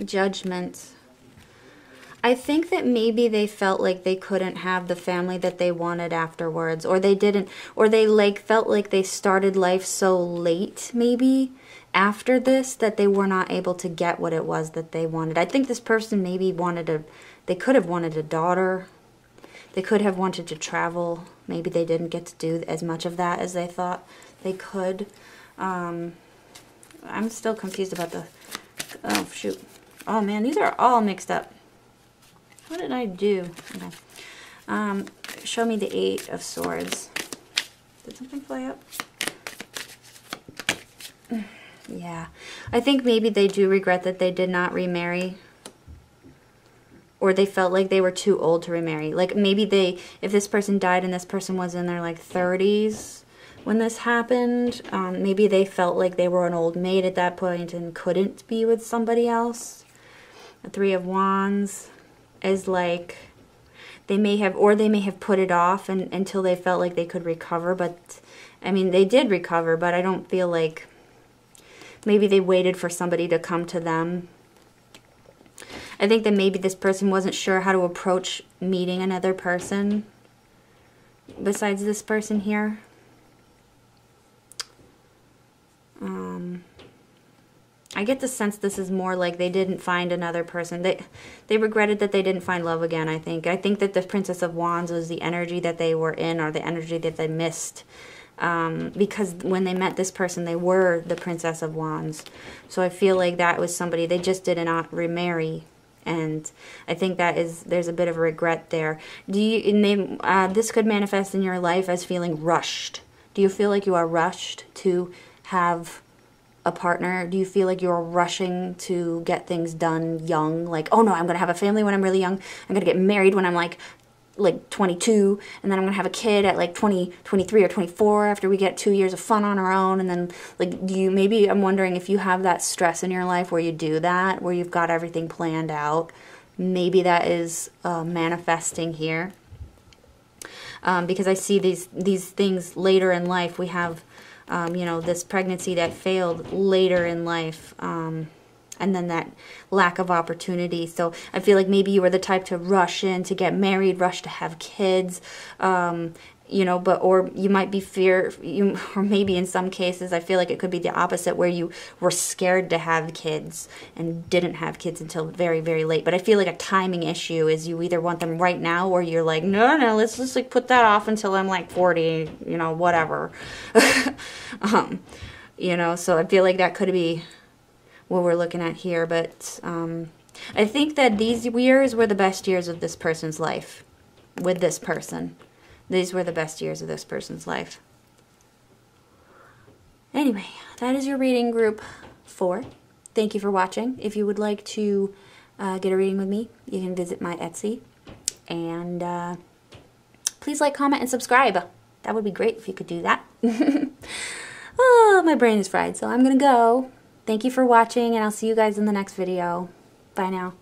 Judgment. I think that maybe they felt like they couldn't have the family that they wanted afterwards, or they didn't, or they like felt like they started life so late maybe after this that they were not able to get what it was that they wanted. I think this person maybe they could have wanted a daughter. They could have wanted to travel. Maybe they didn't get to do as much of that as they thought they could. I'm still confused about the, oh shoot. Oh man, these are all mixed up. What did I do? Okay. Show me the Eight of Swords. Did something fly up? Yeah. I think maybe they do regret that they did not remarry. Or they felt like they were too old to remarry. Like maybe if this person died and this person was in their like 30s when this happened, maybe they felt like they were an old maid at that point and couldn't be with somebody else. The Three of Wands is like they may have put it off until they felt like they could recover, but I mean they did recover, but I don't feel like maybe they waited for somebody to come to them. I think that maybe this person wasn't sure how to approach meeting another person besides this person here. I get the sense this is more like they didn't find another person. They regretted that they didn't find love again, I think. I think that the Princess of Wands was the energy that they were in, or the energy that they missed. Because when they met this person, they were the Princess of Wands. So I feel like that was somebody, they just did not remarry. And I think there's a bit of a regret there. This could manifest in your life as feeling rushed. Do you feel like you are rushed to have a partner? Do you feel like you're rushing to get things done young? Like, oh no, I'm going to have a family when I'm really young. I'm going to get married when I'm like 22, and then I'm going to have a kid at like 20, 23 or 24 after we get 2 years of fun on our own. And then like, maybe I'm wondering if you have that stress in your life where you do that, where you've got everything planned out. Maybe that is manifesting here. Because I see these things later in life. We have, you know, this pregnancy that failed later in life. and then that lack of opportunity. So I feel like maybe you were the type to rush in to get married, rush to have kids, you know, or you might be or maybe in some cases, I feel like it could be the opposite, where you were scared to have kids and didn't have kids until very, very late. But I feel like a timing issue is you either want them right now, or you're like, no, let's just like put that off until I'm like 40, you know, whatever. You know, so I feel like that could be what we're looking at here. But I think that these years were the best years of this person's life with this person. These were the best years of this person's life. Anyway, that is your reading group 4. Thank you for watching. If you would like to get a reading with me, you can visit my Etsy. And please like, comment, and subscribe. That would be great if you could do that. Oh, my brain is fried, so I'm going to go. Thank you for watching, and I'll see you guys in the next video. Bye now.